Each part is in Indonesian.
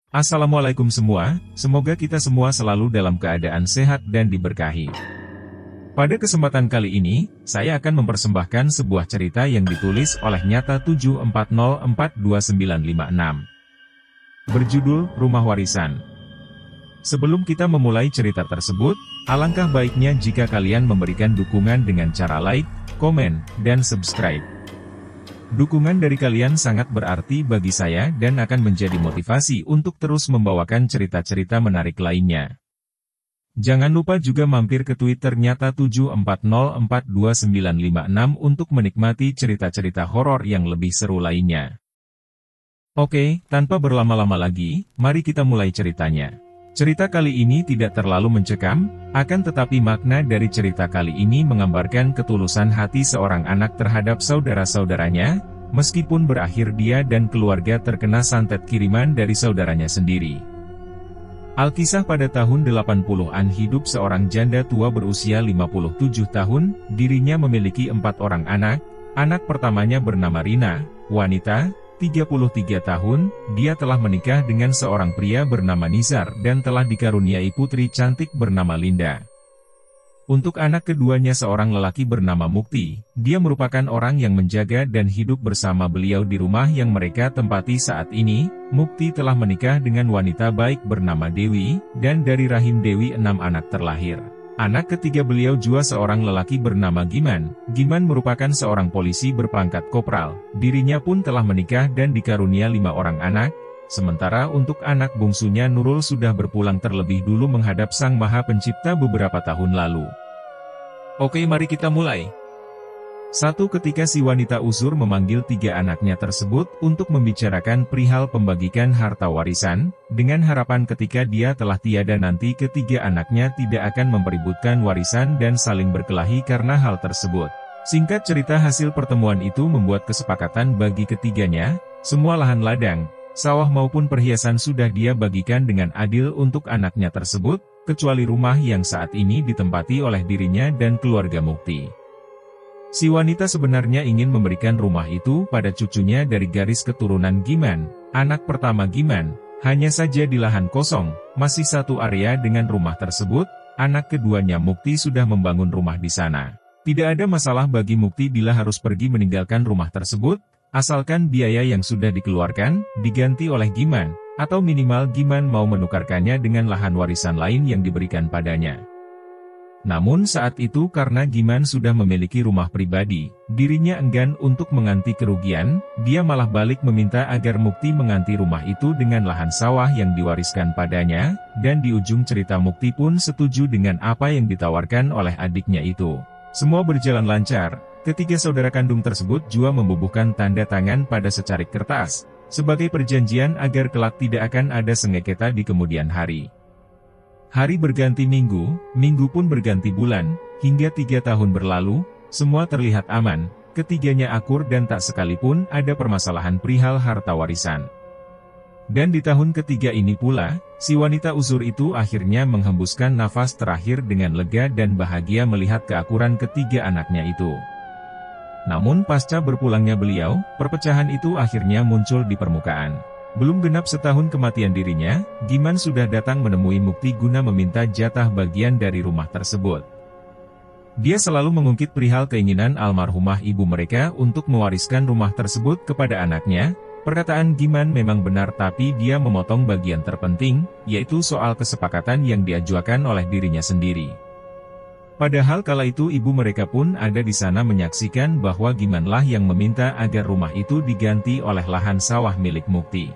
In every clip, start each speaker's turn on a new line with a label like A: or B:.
A: Assalamualaikum semua, semoga kita semua selalu dalam keadaan sehat dan diberkahi. Pada kesempatan kali ini, saya akan mempersembahkan sebuah cerita yang ditulis oleh Nyata 74042956. Berjudul, Rumah Warisan. Sebelum kita memulai cerita tersebut, alangkah baiknya jika kalian memberikan dukungan dengan cara like, komen, dan subscribe. Dukungan dari kalian sangat berarti bagi saya dan akan menjadi motivasi untuk terus membawakan cerita-cerita menarik lainnya. Jangan lupa juga mampir ke Twitter Nyata 74042956 untuk menikmati cerita-cerita horor yang lebih seru lainnya. Oke, tanpa berlama-lama lagi, mari kita mulai ceritanya. Cerita kali ini tidak terlalu mencekam, akan tetapi makna dari cerita kali ini menggambarkan ketulusan hati seorang anak terhadap saudara-saudaranya, meskipun berakhir dia dan keluarga terkena santet kiriman dari saudaranya sendiri. Alkisah pada tahun 80-an hidup seorang janda tua berusia 57 tahun, dirinya memiliki 4 orang anak. Anak pertamanya bernama Rina, wanita, 33 tahun, dia telah menikah dengan seorang pria bernama Nizar dan telah dikaruniai putri cantik bernama Linda. Untuk anak keduanya seorang lelaki bernama Mukti, dia merupakan orang yang menjaga dan hidup bersama beliau di rumah yang mereka tempati saat ini. Mukti telah menikah dengan wanita baik bernama Dewi, dan dari rahim Dewi 6 anak terlahir. Anak ketiga beliau juga seorang lelaki bernama Giman. Giman merupakan seorang polisi berpangkat kopral. Dirinya pun telah menikah dan dikarunia 5 orang anak. Sementara untuk anak bungsunya Nurul sudah berpulang terlebih dulu menghadap Sang Maha Pencipta beberapa tahun lalu. Oke, mari kita mulai. Satu ketika si wanita usur memanggil 3 anaknya tersebut untuk membicarakan perihal pembagikan harta warisan, dengan harapan ketika dia telah tiada nanti ketiga anaknya tidak akan mempeributkan warisan dan saling berkelahi karena hal tersebut. Singkat cerita, hasil pertemuan itu membuat kesepakatan bagi ketiganya, semua lahan ladang, sawah maupun perhiasan sudah dia bagikan dengan adil untuk anaknya tersebut, kecuali rumah yang saat ini ditempati oleh dirinya dan keluarga Mukti. Si wanita sebenarnya ingin memberikan rumah itu pada cucunya dari garis keturunan Giman, anak pertama Giman. Hanya saja di lahan kosong, masih satu area dengan rumah tersebut, anak keduanya Mukti sudah membangun rumah di sana. Tidak ada masalah bagi Mukti bila harus pergi meninggalkan rumah tersebut, asalkan biaya yang sudah dikeluarkan, diganti oleh Giman, atau minimal Giman mau menukarkannya dengan lahan warisan lain yang diberikan padanya. Namun saat itu karena Giman sudah memiliki rumah pribadi, dirinya enggan untuk mengganti kerugian, dia malah balik meminta agar Mukti mengganti rumah itu dengan lahan sawah yang diwariskan padanya, dan di ujung cerita Mukti pun setuju dengan apa yang ditawarkan oleh adiknya itu. Semua berjalan lancar, ketiga saudara kandung tersebut juga membubuhkan tanda tangan pada secarik kertas, sebagai perjanjian agar kelak tidak akan ada sengketa di kemudian hari. Hari berganti minggu, minggu pun berganti bulan, hingga 3 tahun berlalu, semua terlihat aman, ketiganya akur dan tak sekalipun ada permasalahan perihal harta warisan. Dan di tahun ketiga ini pula, si wanita usur itu akhirnya menghembuskan nafas terakhir dengan lega dan bahagia melihat keakuran ketiga anaknya itu. Namun pasca berpulangnya beliau, perpecahan itu akhirnya muncul di permukaan. Belum genap setahun kematian dirinya, Giman sudah datang menemui Mukti guna meminta jatah bagian dari rumah tersebut. Dia selalu mengungkit perihal keinginan almarhumah ibu mereka untuk mewariskan rumah tersebut kepada anaknya. Perkataan Giman memang benar, tapi dia memotong bagian terpenting, yaitu soal kesepakatan yang diajukan oleh dirinya sendiri. Padahal kala itu ibu mereka pun ada di sana menyaksikan bahwa Gimanlah yang meminta agar rumah itu diganti oleh lahan sawah milik Mukti.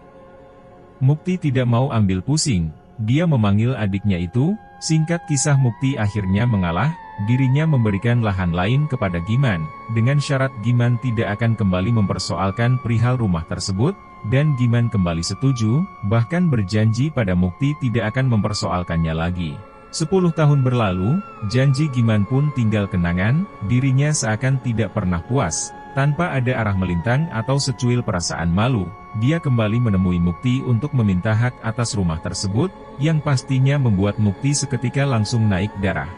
A: Mukti tidak mau ambil pusing, dia memanggil adiknya itu. Singkat kisah, Mukti akhirnya mengalah, dirinya memberikan lahan lain kepada Giman, dengan syarat Giman tidak akan kembali mempersoalkan perihal rumah tersebut, dan Giman kembali setuju, bahkan berjanji pada Mukti tidak akan mempersoalkannya lagi. 10 tahun berlalu, janji Giman pun tinggal kenangan, dirinya seakan tidak pernah puas. Tanpa ada arah melintang atau secuil perasaan malu, dia kembali menemui Mukti untuk meminta hak atas rumah tersebut, yang pastinya membuat Mukti seketika langsung naik darah.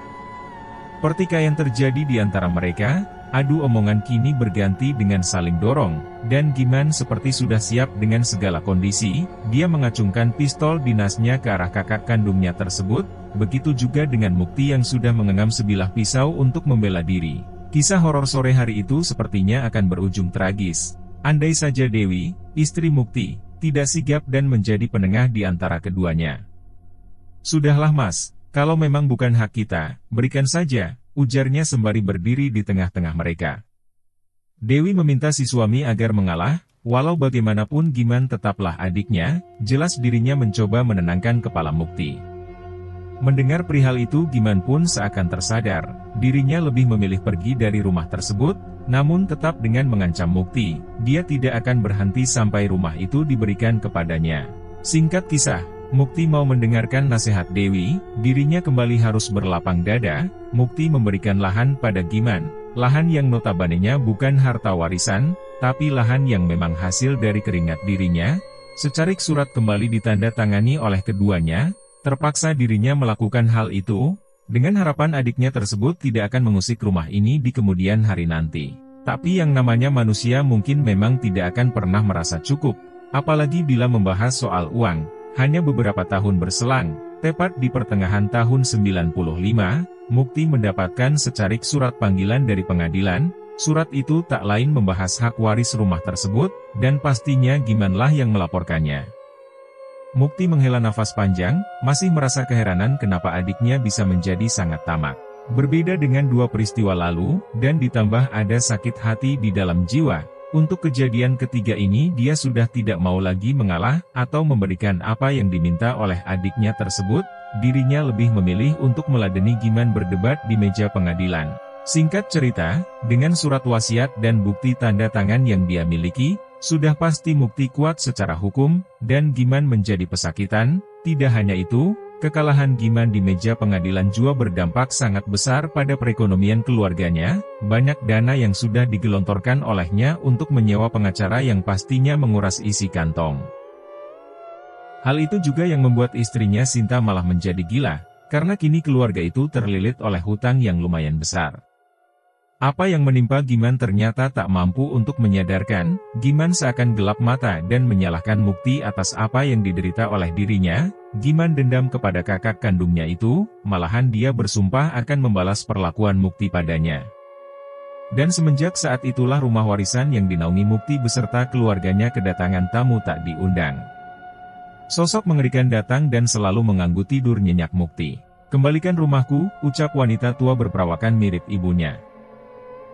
A: Pertikaian terjadi di antara mereka, Adu omongan kini berganti dengan saling dorong, dan Giman seperti sudah siap dengan segala kondisi. Dia mengacungkan pistol dinasnya ke arah kakak kandungnya tersebut, begitu juga dengan Mukti yang sudah mengenggam sebilah pisau untuk membela diri. Kisah horor sore hari itu sepertinya akan berujung tragis. Andai saja Dewi, istri Mukti, tidak sigap dan menjadi penengah di antara keduanya. "Sudahlah Mas, kalau memang bukan hak kita, berikan saja," ujarnya sembari berdiri di tengah-tengah mereka. Dewi meminta si suami agar mengalah, walau bagaimanapun Giman tetaplah adiknya, jelas dirinya mencoba menenangkan kepala Mukti. Mendengar perihal itu Giman pun seakan tersadar, dirinya lebih memilih pergi dari rumah tersebut, namun tetap dengan mengancam Mukti, dia tidak akan berhenti sampai rumah itu diberikan kepadanya. Singkat kisah, Mukti mau mendengarkan nasihat Dewi, dirinya kembali harus berlapang dada. Mukti memberikan lahan pada Giman, lahan yang notabenenya bukan harta warisan, tapi lahan yang memang hasil dari keringat dirinya. Secarik surat kembali ditandatangani oleh keduanya, terpaksa dirinya melakukan hal itu, dengan harapan adiknya tersebut tidak akan mengusik rumah ini di kemudian hari nanti. Tapi yang namanya manusia mungkin memang tidak akan pernah merasa cukup, apalagi bila membahas soal uang. Hanya beberapa tahun berselang, tepat di pertengahan tahun 95, Mukti mendapatkan secarik surat panggilan dari pengadilan. Surat itu tak lain membahas hak waris rumah tersebut, dan pastinya Gimanlah yang melaporkannya. Mukti menghela nafas panjang, masih merasa keheranan kenapa adiknya bisa menjadi sangat tamak. Berbeda dengan dua peristiwa lalu, dan ditambah ada sakit hati di dalam jiwa. Untuk kejadian ketiga ini dia sudah tidak mau lagi mengalah, atau memberikan apa yang diminta oleh adiknya tersebut, dirinya lebih memilih untuk meladeni Giman berdebat di meja pengadilan. Singkat cerita, dengan surat wasiat dan bukti tanda tangan yang dia miliki, sudah pasti Mukti kuat secara hukum, dan Giman menjadi pesakitan. Tidak hanya itu, kekalahan Giman di meja pengadilan juga berdampak sangat besar pada perekonomian keluarganya. Banyak dana yang sudah digelontorkan olehnya untuk menyewa pengacara yang pastinya menguras isi kantong. Hal itu juga yang membuat istrinya Sinta malah menjadi gila, karena kini keluarga itu terlilit oleh hutang yang lumayan besar. Apa yang menimpa Giman ternyata tak mampu untuk menyadarkan. Giman seakan gelap mata dan menyalahkan Mukti atas apa yang diderita oleh dirinya. Giman dendam kepada kakak kandungnya itu, malahan dia bersumpah akan membalas perlakuan Mukti padanya. Dan semenjak saat itulah rumah warisan yang dinaungi Mukti beserta keluarganya kedatangan tamu tak diundang. Sosok mengerikan datang dan selalu mengganggu tidur nyenyak Mukti. "Kembalikan rumahku," ucap wanita tua berperawakan mirip ibunya.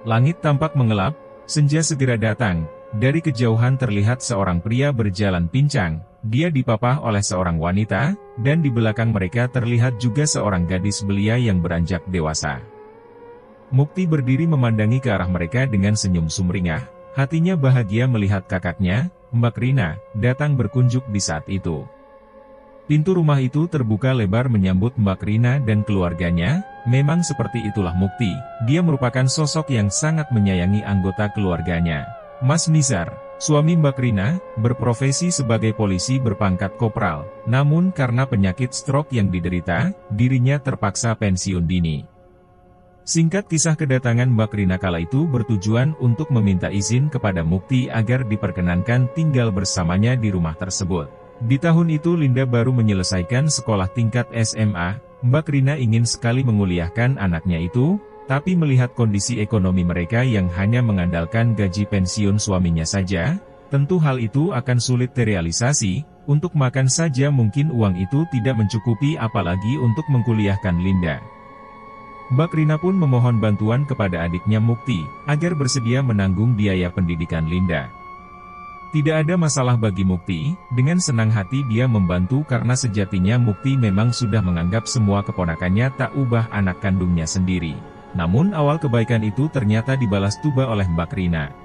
A: Langit tampak mengelap, senja segera datang. Dari kejauhan terlihat seorang pria berjalan pincang. Dia dipapah oleh seorang wanita, dan di belakang mereka terlihat juga seorang gadis belia yang beranjak dewasa. Mukti berdiri memandangi ke arah mereka dengan senyum sumringah. Hatinya bahagia melihat kakaknya, Mbak Rina, datang berkunjung di saat itu. Pintu rumah itu terbuka lebar menyambut Mbak Rina dan keluarganya. Memang seperti itulah Mukti, dia merupakan sosok yang sangat menyayangi anggota keluarganya. Mas Nizar, suami Mbak Rina, berprofesi sebagai polisi berpangkat kopral, namun karena penyakit stroke yang diderita, dirinya terpaksa pensiun dini. Singkat kisah, kedatangan Mbak Rina kala itu bertujuan untuk meminta izin kepada Mukti agar diperkenankan tinggal bersamanya di rumah tersebut. Di tahun itu Linda baru menyelesaikan sekolah tingkat SMA, Mbak Rina ingin sekali menguliahkan anaknya itu, tapi melihat kondisi ekonomi mereka yang hanya mengandalkan gaji pensiun suaminya saja, tentu hal itu akan sulit terrealisasi. Untuk makan saja mungkin uang itu tidak mencukupi apalagi untuk mengkuliahkan Linda. Mbak Rina pun memohon bantuan kepada adiknya Mukti, agar bersedia menanggung biaya pendidikan Linda. Tidak ada masalah bagi Mukti, dengan senang hati dia membantu karena sejatinya Mukti memang sudah menganggap semua keponakannya tak ubah anak kandungnya sendiri. Namun awal kebaikan itu ternyata dibalas tuba oleh Mbak Rina.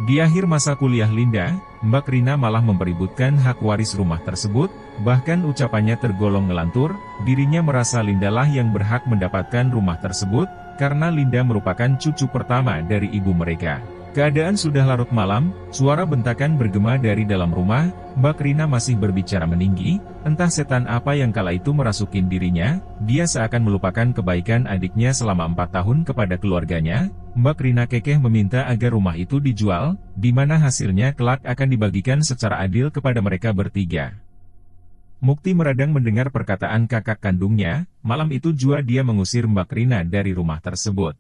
A: Di akhir masa kuliah Linda, Mbak Rina malah mempeributkan hak waris rumah tersebut, bahkan ucapannya tergolong ngelantur, dirinya merasa Lindalah yang berhak mendapatkan rumah tersebut, karena Linda merupakan cucu pertama dari ibu mereka. Keadaan sudah larut malam, suara bentakan bergema dari dalam rumah. Mbak Rina masih berbicara meninggi, entah setan apa yang kala itu merasukin dirinya, dia seakan melupakan kebaikan adiknya selama 4 tahun kepada keluarganya. Mbak Rina kekeh meminta agar rumah itu dijual, di mana hasilnya kelak akan dibagikan secara adil kepada mereka bertiga. Mukti meradang mendengar perkataan kakak kandungnya. Malam itu juga dia mengusir Mbak Rina dari rumah tersebut.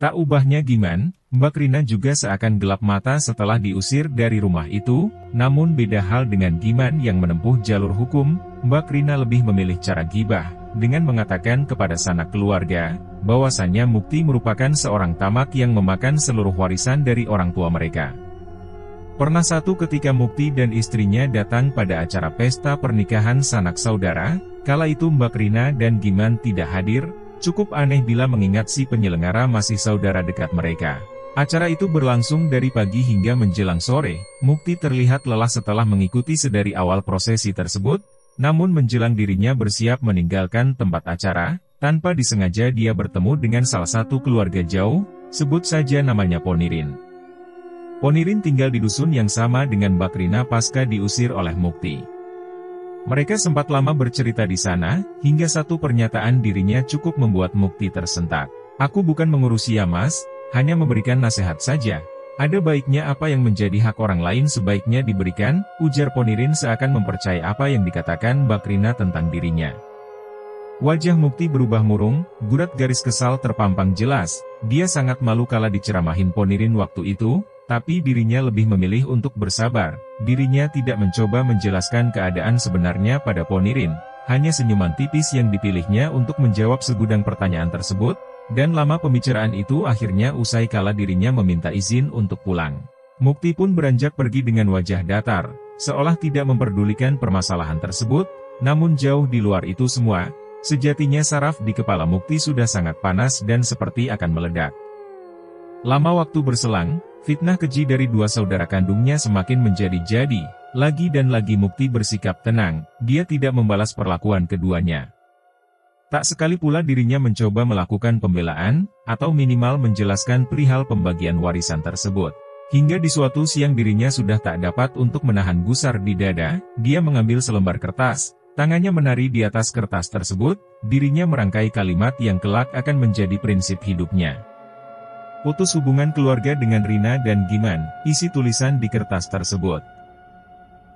A: Tak ubahnya Giman, Mbak Rina juga seakan gelap mata setelah diusir dari rumah itu. Namun beda hal dengan Giman yang menempuh jalur hukum, Mbak Rina lebih memilih cara gibah, dengan mengatakan kepada sanak keluarga, bahwasannya Mukti merupakan seorang tamak yang memakan seluruh warisan dari orang tua mereka. Pernah satu ketika Mukti dan istrinya datang pada acara pesta pernikahan sanak saudara, kala itu Mbak Rina dan Giman tidak hadir. Cukup aneh bila mengingat si penyelenggara masih saudara dekat mereka. Acara itu berlangsung dari pagi hingga menjelang sore. Mukti terlihat lelah setelah mengikuti sedari awal prosesi tersebut, namun menjelang dirinya bersiap meninggalkan tempat acara, tanpa disengaja dia bertemu dengan salah satu keluarga jauh, sebut saja namanya Ponirin. Ponirin tinggal di dusun yang sama dengan Mbak Rina pasca diusir oleh Mukti. Mereka sempat lama bercerita di sana, hingga satu pernyataan dirinya cukup membuat Mukti tersentak. Aku bukan mengurusi ya mas, hanya memberikan nasihat saja. Ada baiknya apa yang menjadi hak orang lain sebaiknya diberikan, ujar Ponirin seakan mempercayai apa yang dikatakan Mbak Rina tentang dirinya. Wajah Mukti berubah murung, gurat garis kesal terpampang jelas. Dia sangat malu kala diceramahin Ponirin waktu itu, tapi dirinya lebih memilih untuk bersabar. Dirinya tidak mencoba menjelaskan keadaan sebenarnya pada Ponirin, hanya senyuman tipis yang dipilihnya untuk menjawab segudang pertanyaan tersebut, dan lama pembicaraan itu akhirnya usai kala dirinya meminta izin untuk pulang. Mukti pun beranjak pergi dengan wajah datar, seolah tidak memperdulikan permasalahan tersebut, namun jauh di luar itu semua, sejatinya saraf di kepala Mukti sudah sangat panas dan seperti akan meledak. Lama waktu berselang, fitnah keji dari dua saudara kandungnya semakin menjadi-jadi. Lagi dan lagi Mukti bersikap tenang, dia tidak membalas perlakuan keduanya. Tak sekali pula dirinya mencoba melakukan pembelaan, atau minimal menjelaskan perihal pembagian warisan tersebut. Hingga di suatu siang dirinya sudah tak dapat untuk menahan gusar di dada, dia mengambil selembar kertas, tangannya menari di atas kertas tersebut, dirinya merangkai kalimat yang kelak akan menjadi prinsip hidupnya. Putus hubungan keluarga dengan Rina dan Giman, isi tulisan di kertas tersebut.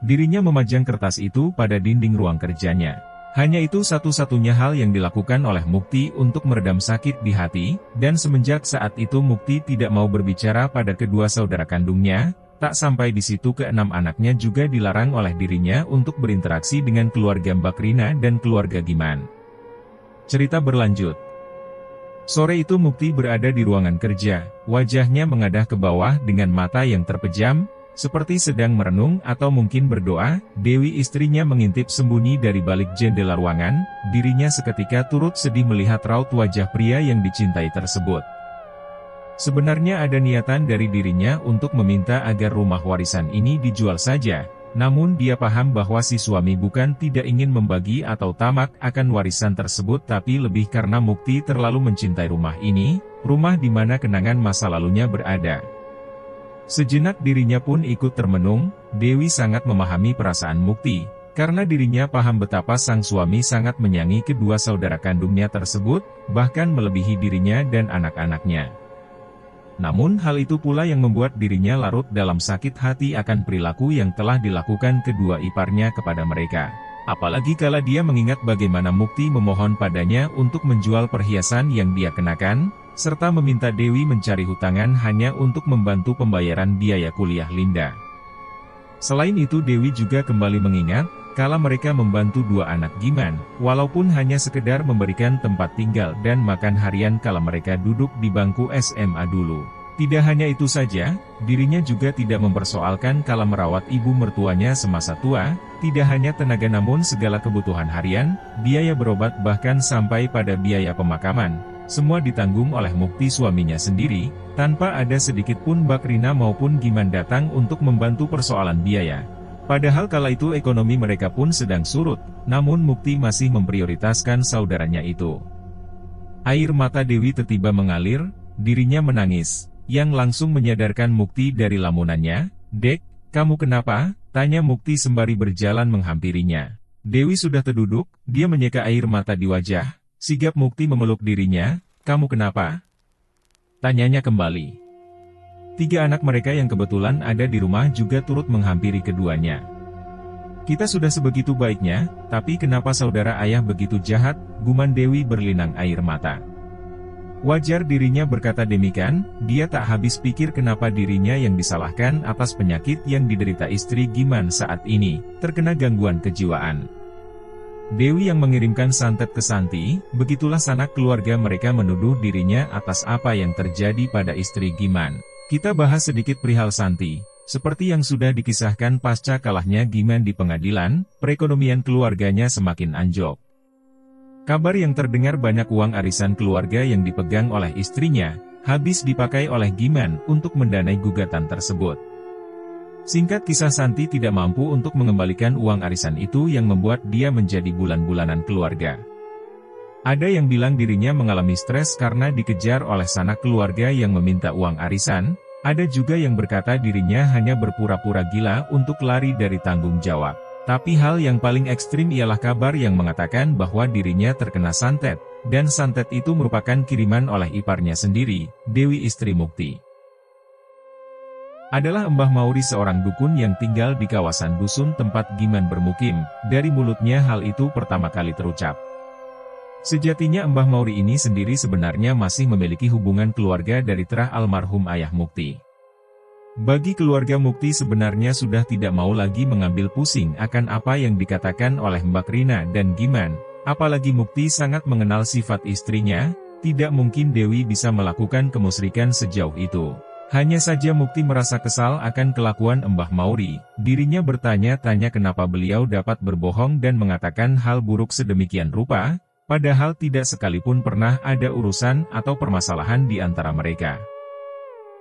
A: Dirinya memajang kertas itu pada dinding ruang kerjanya. Hanya itu satu-satunya hal yang dilakukan oleh Mukti untuk meredam sakit di hati, dan semenjak saat itu Mukti tidak mau berbicara pada kedua saudara kandungnya. Tak sampai di situ keenam anaknya juga dilarang oleh dirinya untuk berinteraksi dengan keluarga Mbak Rina dan keluarga Giman. Cerita berlanjut. Sore itu Mukti berada di ruangan kerja, wajahnya mengadah ke bawah dengan mata yang terpejam, seperti sedang merenung atau mungkin berdoa. Dewi istrinya mengintip sembunyi dari balik jendela ruangan, dirinya seketika turut sedih melihat raut wajah pria yang dicintai tersebut. Sebenarnya ada niatan dari dirinya untuk meminta agar rumah warisan ini dijual saja. Namun dia paham bahwa si suami bukan tidak ingin membagi atau tamak akan warisan tersebut tapi lebih karena Mukti terlalu mencintai rumah ini, rumah di mana kenangan masa lalunya berada. Sejenak dirinya pun ikut termenung. Dewi sangat memahami perasaan Mukti, karena dirinya paham betapa sang suami sangat menyayangi kedua saudara kandungnya tersebut, bahkan melebihi dirinya dan anak-anaknya. Namun hal itu pula yang membuat dirinya larut dalam sakit hati akan perilaku yang telah dilakukan kedua iparnya kepada mereka. Apalagi kala dia mengingat bagaimana Mukti memohon padanya untuk menjual perhiasan yang dia kenakan, serta meminta Dewi mencari hutangan hanya untuk membantu pembayaran biaya kuliah Linda. Selain itu Dewi juga kembali mengingat, kala mereka membantu dua anak Giman, walaupun hanya sekedar memberikan tempat tinggal dan makan harian kala mereka duduk di bangku SMA dulu. Tidak hanya itu saja, dirinya juga tidak mempersoalkan kala merawat ibu mertuanya semasa tua, tidak hanya tenaga namun segala kebutuhan harian, biaya berobat bahkan sampai pada biaya pemakaman, semua ditanggung oleh Mukti suaminya sendiri, tanpa ada sedikit pun Mbak Rina maupun Giman datang untuk membantu persoalan biaya. Padahal kala itu ekonomi mereka pun sedang surut, namun Mukti masih memprioritaskan saudaranya itu. Air mata Dewi tiba-tiba mengalir, dirinya menangis. yang langsung menyadarkan Mukti dari lamunannya. "Dek, kamu kenapa?" tanya Mukti sembari berjalan menghampirinya. Dewi sudah terduduk, dia menyeka air mata di wajah. Sigap Mukti memeluk dirinya. "Kamu kenapa?" tanyanya kembali. 3 anak mereka yang kebetulan ada di rumah juga turut menghampiri keduanya. "Kita sudah sebegitu baiknya, tapi kenapa saudara ayah begitu jahat?" guman Dewi berlinang air mata. Wajar dirinya berkata demikian, dia tak habis pikir kenapa dirinya yang disalahkan atas penyakit yang diderita istri Giman saat ini, terkena gangguan kejiwaan. Dewi yang mengirimkan santet ke Santi, begitulah sanak keluarga mereka menuduh dirinya atas apa yang terjadi pada istri Giman. Kita bahas sedikit perihal Santi. Seperti yang sudah dikisahkan pasca kalahnya Giman di pengadilan, perekonomian keluarganya semakin anjlok. Kabar yang terdengar banyak uang arisan keluarga yang dipegang oleh istrinya, habis dipakai oleh Giman untuk mendanai gugatan tersebut. Singkat kisah, Santi tidak mampu untuk mengembalikan uang arisan itu yang membuat dia menjadi bulan-bulanan keluarga. Ada yang bilang dirinya mengalami stres karena dikejar oleh sanak keluarga yang meminta uang arisan. Ada juga yang berkata dirinya hanya berpura-pura gila untuk lari dari tanggung jawab. Tapi hal yang paling ekstrim ialah kabar yang mengatakan bahwa dirinya terkena santet, dan santet itu merupakan kiriman oleh iparnya sendiri, Dewi istri Mukti. Adalah Mbah Mauri, seorang dukun yang tinggal di kawasan dusun tempat Giman bermukim. Dari mulutnya hal itu pertama kali terucap. Sejatinya Mbah Mauri ini sendiri sebenarnya masih memiliki hubungan keluarga dari terah almarhum ayah Mukti. Bagi keluarga Mukti sebenarnya sudah tidak mau lagi mengambil pusing akan apa yang dikatakan oleh Mbak Rina dan Giman, apalagi Mukti sangat mengenal sifat istrinya, tidak mungkin Dewi bisa melakukan kemusyrikan sejauh itu. Hanya saja Mukti merasa kesal akan kelakuan Mbah Mauri, dirinya bertanya-tanya kenapa beliau dapat berbohong dan mengatakan hal buruk sedemikian rupa, padahal tidak sekalipun pernah ada urusan atau permasalahan di antara mereka.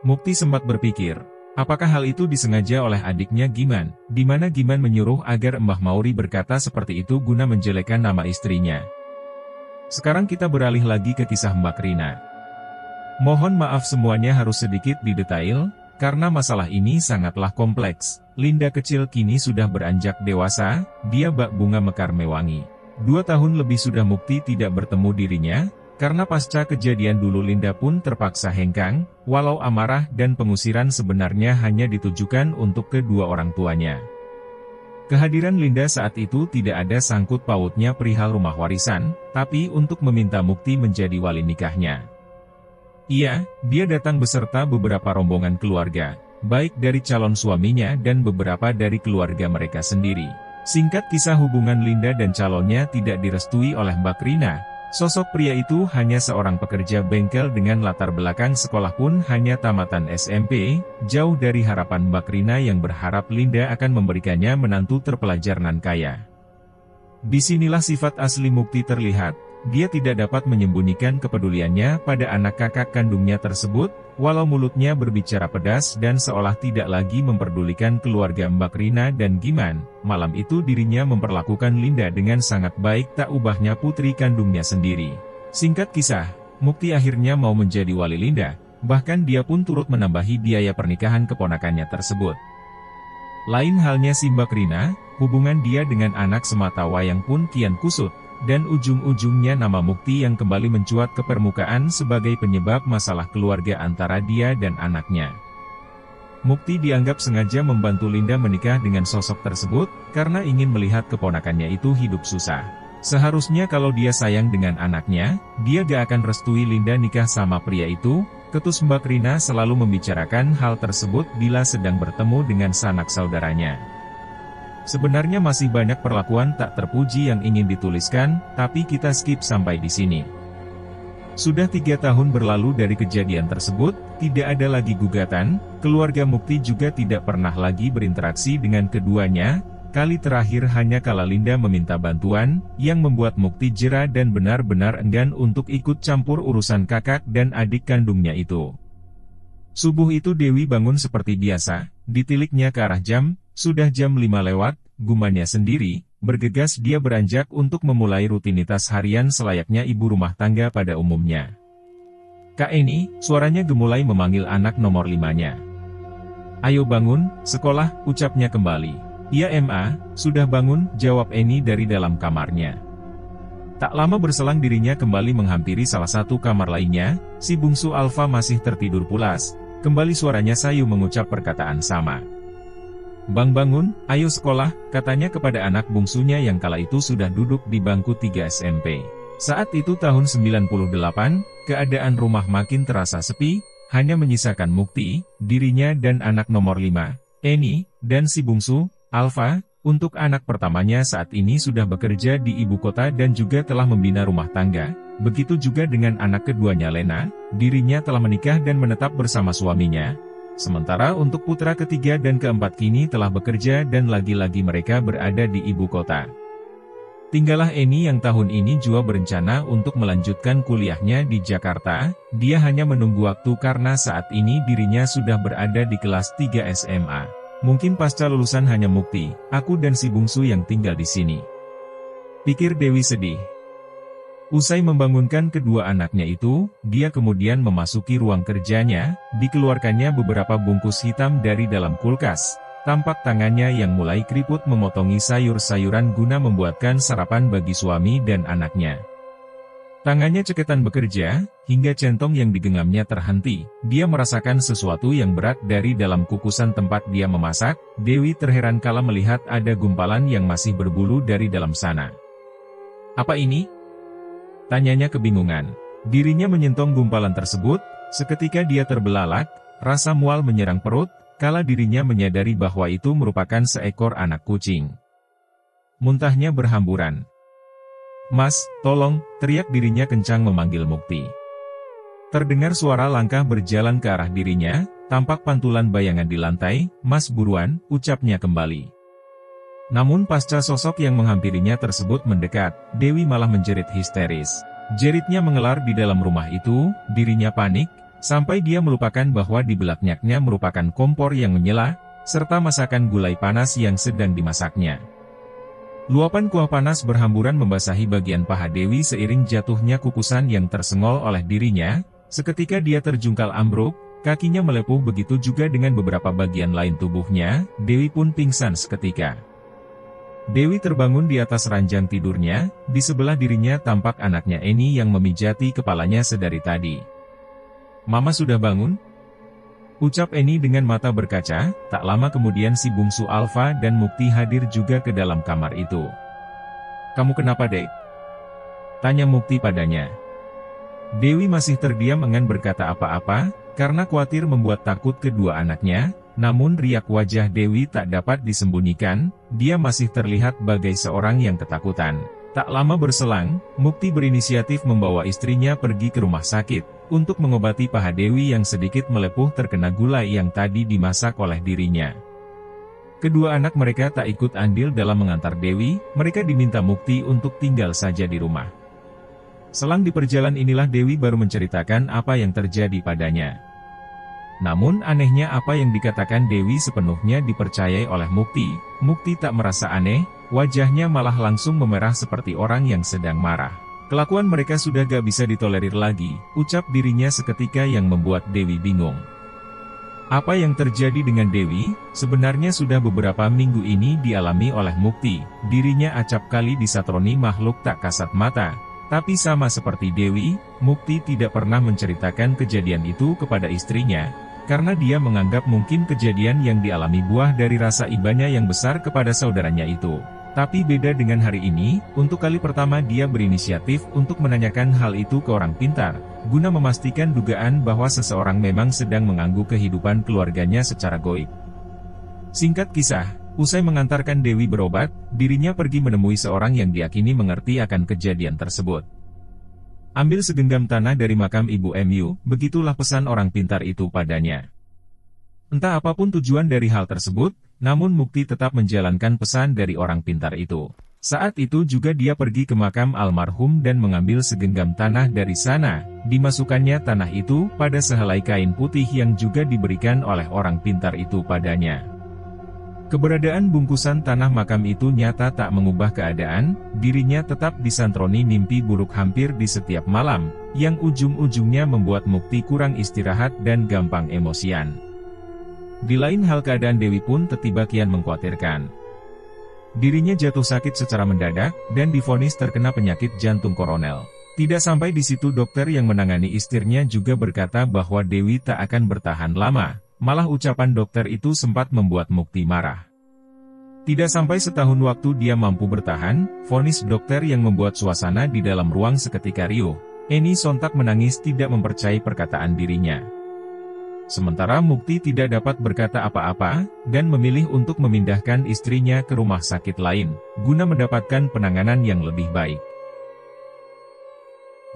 A: Mukti sempat berpikir, apakah hal itu disengaja oleh adiknya Giman, di mana Giman menyuruh agar Mbah Mauri berkata seperti itu guna menjelekkan nama istrinya. Sekarang kita beralih lagi ke kisah Mbak Rina. Mohon maaf semuanya harus sedikit didetail, karena masalah ini sangatlah kompleks. Linda kecil kini sudah beranjak dewasa, dia bak bunga mekar mewangi. 2 tahun lebih sudah Mukti tidak bertemu dirinya, karena pasca kejadian dulu Linda pun terpaksa hengkang, walau amarah dan pengusiran sebenarnya hanya ditujukan untuk kedua orang tuanya. Kehadiran Linda saat itu tidak ada sangkut pautnya perihal rumah warisan, tapi untuk meminta Mukti menjadi wali nikahnya. Iya, dia datang beserta beberapa rombongan keluarga, baik dari calon suaminya dan beberapa dari keluarga mereka sendiri. Singkat kisah, hubungan Linda dan calonnya tidak direstui oleh Mbak Rina. Sosok pria itu hanya seorang pekerja bengkel dengan latar belakang sekolah pun hanya tamatan SMP, jauh dari harapan Mbak Rina yang berharap Linda akan memberikannya menantu terpelajar nan kaya. Disinilah sifat asli Mukti terlihat. Dia tidak dapat menyembunyikan kepeduliannya pada anak kakak kandungnya tersebut, walau mulutnya berbicara pedas dan seolah tidak lagi memperdulikan keluarga Mbak Rina dan Giman. Malam itu dirinya memperlakukan Linda dengan sangat baik, tak ubahnya putri kandungnya sendiri. Singkat kisah, Mukti akhirnya mau menjadi wali Linda, bahkan dia pun turut menambahi biaya pernikahan keponakannya tersebut. Lain halnya si Mbak Rina, hubungan dia dengan anak semata wayang pun kian kusut. Dan ujung-ujungnya nama Mukti yang kembali mencuat ke permukaan sebagai penyebab masalah keluarga antara dia dan anaknya. Mukti dianggap sengaja membantu Linda menikah dengan sosok tersebut, karena ingin melihat keponakannya itu hidup susah. Seharusnya kalau dia sayang dengan anaknya, dia gak akan restui Linda nikah sama pria itu. Ketus Mbak Rina selalu membicarakan hal tersebut bila sedang bertemu dengan sanak saudaranya. Sebenarnya masih banyak perlakuan tak terpuji yang ingin dituliskan, tapi kita skip sampai di sini. Sudah 3 tahun berlalu dari kejadian tersebut, tidak ada lagi gugatan, keluarga Mukti juga tidak pernah lagi berinteraksi dengan keduanya, kali terakhir hanya kala Linda meminta bantuan, yang membuat Mukti jera dan benar-benar enggan untuk ikut campur urusan kakak dan adik kandungnya itu. Subuh itu Dewi bangun seperti biasa, ditiliknya ke arah jam. Sudah jam 5 lewat, gumannya sendiri, bergegas dia beranjak untuk memulai rutinitas harian selayaknya ibu rumah tangga pada umumnya. "Kak Eni," suaranya gemulai memanggil anak nomor 5-nya. "Ayo bangun, sekolah," ucapnya kembali. "Iya Ma, sudah bangun," jawab Eni dari dalam kamarnya. Tak lama berselang dirinya kembali menghampiri salah satu kamar lainnya, si bungsu Alfa masih tertidur pulas. Kembali suaranya sayu mengucap perkataan sama. "Bang bangun, ayo sekolah," katanya kepada anak bungsunya yang kala itu sudah duduk di bangku 3 SMP. Saat itu tahun 98, keadaan rumah makin terasa sepi, hanya menyisakan Mukti, dirinya dan anak nomor 5, Eni, dan si bungsu, Alfa. Untuk anak pertamanya saat ini sudah bekerja di ibu kota dan juga telah membina rumah tangga. Begitu juga dengan anak keduanya Lena, dirinya telah menikah dan menetap bersama suaminya. Sementara untuk putra ketiga dan keempat kini telah bekerja dan lagi-lagi mereka berada di ibu kota. Tinggallah Eni yang tahun ini juga berencana untuk melanjutkan kuliahnya di Jakarta. Dia hanya menunggu waktu karena saat ini dirinya sudah berada di kelas 3 SMA. Mungkin pasca lulusan hanya Mukti, aku dan si bungsu yang tinggal di sini, pikir Dewi sedih. Usai membangunkan kedua anaknya itu, dia kemudian memasuki ruang kerjanya, dikeluarkannya beberapa bungkus hitam dari dalam kulkas. Tampak tangannya yang mulai keriput memotongi sayur-sayuran guna membuatkan sarapan bagi suami dan anaknya. Tangannya ceketan bekerja, hingga centong yang digenggamnya terhenti. Dia merasakan sesuatu yang berat dari dalam kukusan tempat dia memasak. Dewi terheran kala melihat ada gumpalan yang masih berbulu dari dalam sana. "Apa ini?" tanyanya kebingungan. Dirinya menyentong gumpalan tersebut, seketika dia terbelalak, rasa mual menyerang perut, kala dirinya menyadari bahwa itu merupakan seekor anak kucing. Muntahnya berhamburan. "Mas, tolong!" teriak dirinya kencang memanggil Mukti. Terdengar suara langkah berjalan ke arah dirinya, tampak pantulan bayangan di lantai. "Mas buruan," ucapnya kembali. Namun pasca sosok yang menghampirinya tersebut mendekat, Dewi malah menjerit histeris. Jeritnya mengelar di dalam rumah itu, dirinya panik, sampai dia melupakan bahwa di belakangnya merupakan kompor yang menyala, serta masakan gulai panas yang sedang dimasaknya. Luapan kuah panas berhamburan membasahi bagian paha Dewi seiring jatuhnya kukusan yang tersengol oleh dirinya. Seketika dia terjungkal ambruk, kakinya melepuh, begitu juga dengan beberapa bagian lain tubuhnya. Dewi pun pingsan seketika. Dewi terbangun di atas ranjang tidurnya, di sebelah dirinya tampak anaknya Eni yang memijati kepalanya sedari tadi. "Mama sudah bangun?" ucap Eni dengan mata berkaca. Tak lama kemudian si bungsu Alfa dan Mukti hadir juga ke dalam kamar itu. "Kamu kenapa, Dek?" tanya Mukti padanya. Dewi masih terdiam enggan berkata apa-apa, karena khawatir membuat takut kedua anaknya. Namun riak wajah Dewi tak dapat disembunyikan, dia masih terlihat bagai seorang yang ketakutan. Tak lama berselang, Mukti berinisiatif membawa istrinya pergi ke rumah sakit, untuk mengobati paha Dewi yang sedikit melepuh terkena gulai yang tadi dimasak oleh dirinya. Kedua anak mereka tak ikut andil dalam mengantar Dewi, mereka diminta Mukti untuk tinggal saja di rumah. Selang di perjalanan inilah Dewi baru menceritakan apa yang terjadi padanya. Namun anehnya apa yang dikatakan Dewi sepenuhnya dipercayai oleh Mukti. Mukti tak merasa aneh, wajahnya malah langsung memerah seperti orang yang sedang marah. Kelakuan mereka sudah gak bisa ditolerir lagi, ucap dirinya seketika yang membuat Dewi bingung. Apa yang terjadi dengan Dewi, sebenarnya sudah beberapa minggu ini dialami oleh Mukti. Dirinya acap kali disatroni makhluk tak kasat mata. Tapi sama seperti Dewi, Mukti tidak pernah menceritakan kejadian itu kepada istrinya, karena dia menganggap mungkin kejadian yang dialami buah dari rasa ibanya yang besar kepada saudaranya itu. Tapi beda dengan hari ini, untuk kali pertama dia berinisiatif untuk menanyakan hal itu ke orang pintar, guna memastikan dugaan bahwa seseorang memang sedang mengganggu kehidupan keluarganya secara goib. Singkat kisah, usai mengantarkan Dewi berobat, dirinya pergi menemui seorang yang diakini mengerti akan kejadian tersebut. "Ambil segenggam tanah dari makam Ibu MU, begitulah pesan orang pintar itu padanya." Entah apapun tujuan dari hal tersebut, namun Mukti tetap menjalankan pesan dari orang pintar itu. Saat itu juga dia pergi ke makam almarhum dan mengambil segenggam tanah dari sana. Dimasukkannya tanah itu pada sehelai kain putih yang juga diberikan oleh orang pintar itu padanya. Keberadaan bungkusan tanah makam itu nyata tak mengubah keadaan, dirinya tetap disantroni mimpi buruk hampir di setiap malam. yang ujung-ujungnya membuat Mukti kurang istirahat dan gampang emosian. Di lain hal keadaan Dewi pun tiba kian mengkhawatirkan. Dirinya jatuh sakit secara mendadak, dan divonis terkena penyakit jantung koroner. Tidak sampai di situ, dokter yang menangani istrinya juga berkata bahwa Dewi tak akan bertahan lama, malah ucapan dokter itu sempat membuat Mukti marah. Tidak sampai setahun waktu dia mampu bertahan, vonis dokter yang membuat suasana di dalam ruang seketika riuh. Eni sontak menangis tidak mempercayai perkataan dirinya. Sementara Mukti tidak dapat berkata apa-apa, dan memilih untuk memindahkan istrinya ke rumah sakit lain, guna mendapatkan penanganan yang lebih baik.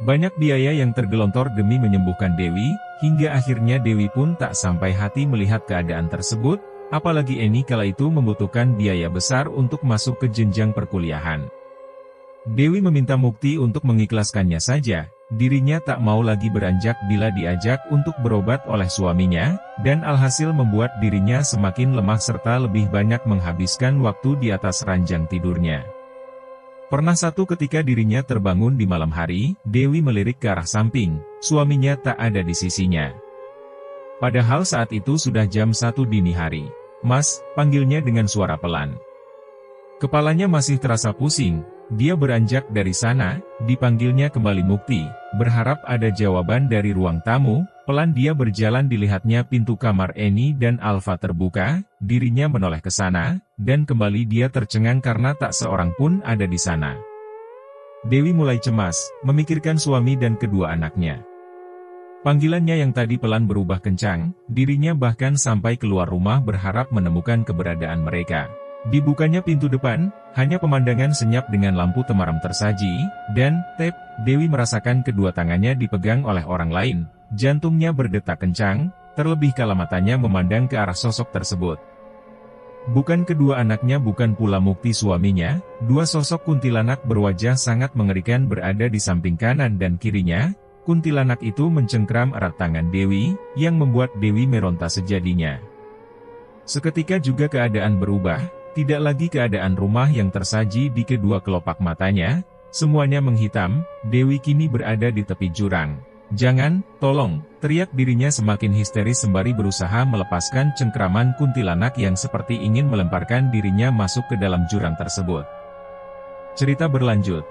A: Banyak biaya yang tergelontor demi menyembuhkan Dewi, hingga akhirnya Dewi pun tak sampai hati melihat keadaan tersebut, apalagi Eni kala itu membutuhkan biaya besar untuk masuk ke jenjang perkuliahan. Dewi meminta Mukti untuk mengikhlaskannya saja. Dirinya tak mau lagi beranjak bila diajak untuk berobat oleh suaminya, dan alhasil membuat dirinya semakin lemah serta lebih banyak menghabiskan waktu di atas ranjang tidurnya. Pernah satu ketika dirinya terbangun di malam hari, Dewi melirik ke arah samping, suaminya tak ada di sisinya. Padahal saat itu sudah jam 1 dini hari. "Mas," panggilnya dengan suara pelan. Kepalanya masih terasa pusing. Dia beranjak dari sana, dipanggilnya kembali Mukti, berharap ada jawaban dari ruang tamu. Pelan dia berjalan, dilihatnya pintu kamar Eni dan Alfa terbuka, dirinya menoleh ke sana, dan kembali dia tercengang karena tak seorang pun ada di sana. Dewi mulai cemas, memikirkan suami dan kedua anaknya. Panggilannya yang tadi pelan berubah kencang, dirinya bahkan sampai keluar rumah berharap menemukan keberadaan mereka. Dibukanya pintu depan, hanya pemandangan senyap dengan lampu temaram tersaji, dan, tep, Dewi merasakan kedua tangannya dipegang oleh orang lain. Jantungnya berdetak kencang, terlebih kala matanya memandang ke arah sosok tersebut. Bukan kedua anaknya, bukan pula Mukti suaminya, dua sosok kuntilanak berwajah sangat mengerikan berada di samping kanan dan kirinya. Kuntilanak itu mencengkram erat tangan Dewi, yang membuat Dewi meronta sejadinya. Seketika juga keadaan berubah. Tidak lagi keadaan rumah yang tersaji di kedua kelopak matanya, semuanya menghitam. Dewi kini berada di tepi jurang. "Jangan, tolong!" teriak dirinya semakin histeris sembari berusaha melepaskan cengkraman kuntilanak yang seperti ingin melemparkan dirinya masuk ke dalam jurang tersebut. Cerita berlanjut.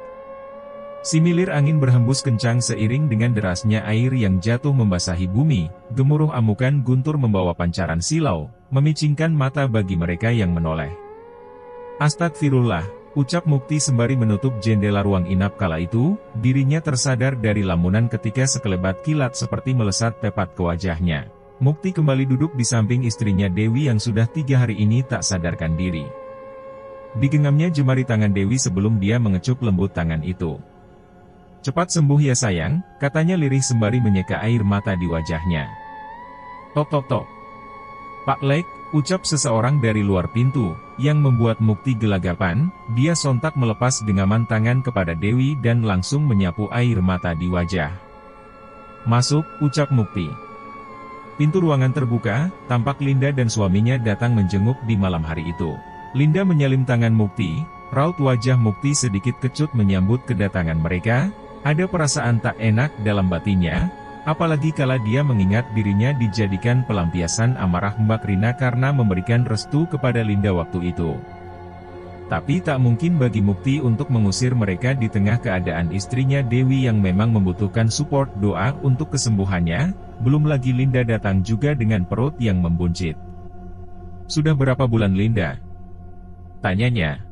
A: Similir angin berhembus kencang seiring dengan derasnya air yang jatuh membasahi bumi, gemuruh amukan guntur membawa pancaran silau, memicingkan mata bagi mereka yang menoleh. "Astagfirullah," ucap Mukti sembari menutup jendela ruang inap kala itu, dirinya tersadar dari lamunan ketika sekelebat kilat seperti melesat tepat ke wajahnya. Mukti kembali duduk di samping istrinya Dewi yang sudah 3 hari ini tak sadarkan diri. Digenggamnya jemari tangan Dewi sebelum dia mengecup lembut tangan itu. "Cepat sembuh ya sayang," katanya lirih sembari menyeka air mata di wajahnya. "Tok tok tok. Pak Lek," ucap seseorang dari luar pintu, yang membuat Mukti gelagapan. Dia sontak melepas genggaman tangan kepada Dewi dan langsung menyapu air mata di wajah. "Masuk," ucap Mukti. Pintu ruangan terbuka, tampak Linda dan suaminya datang menjenguk di malam hari itu. Linda menyalin tangan Mukti, raut wajah Mukti sedikit kecut menyambut kedatangan mereka. Ada perasaan tak enak dalam batinnya, apalagi kala dia mengingat dirinya dijadikan pelampiasan amarah Mbak Rina karena memberikan restu kepada Linda waktu itu. Tapi tak mungkin bagi Mukti untuk mengusir mereka di tengah keadaan istrinya Dewi yang memang membutuhkan support doa untuk kesembuhannya, belum lagi Linda datang juga dengan perut yang membuncit. "Sudah berapa bulan Linda?" tanyanya.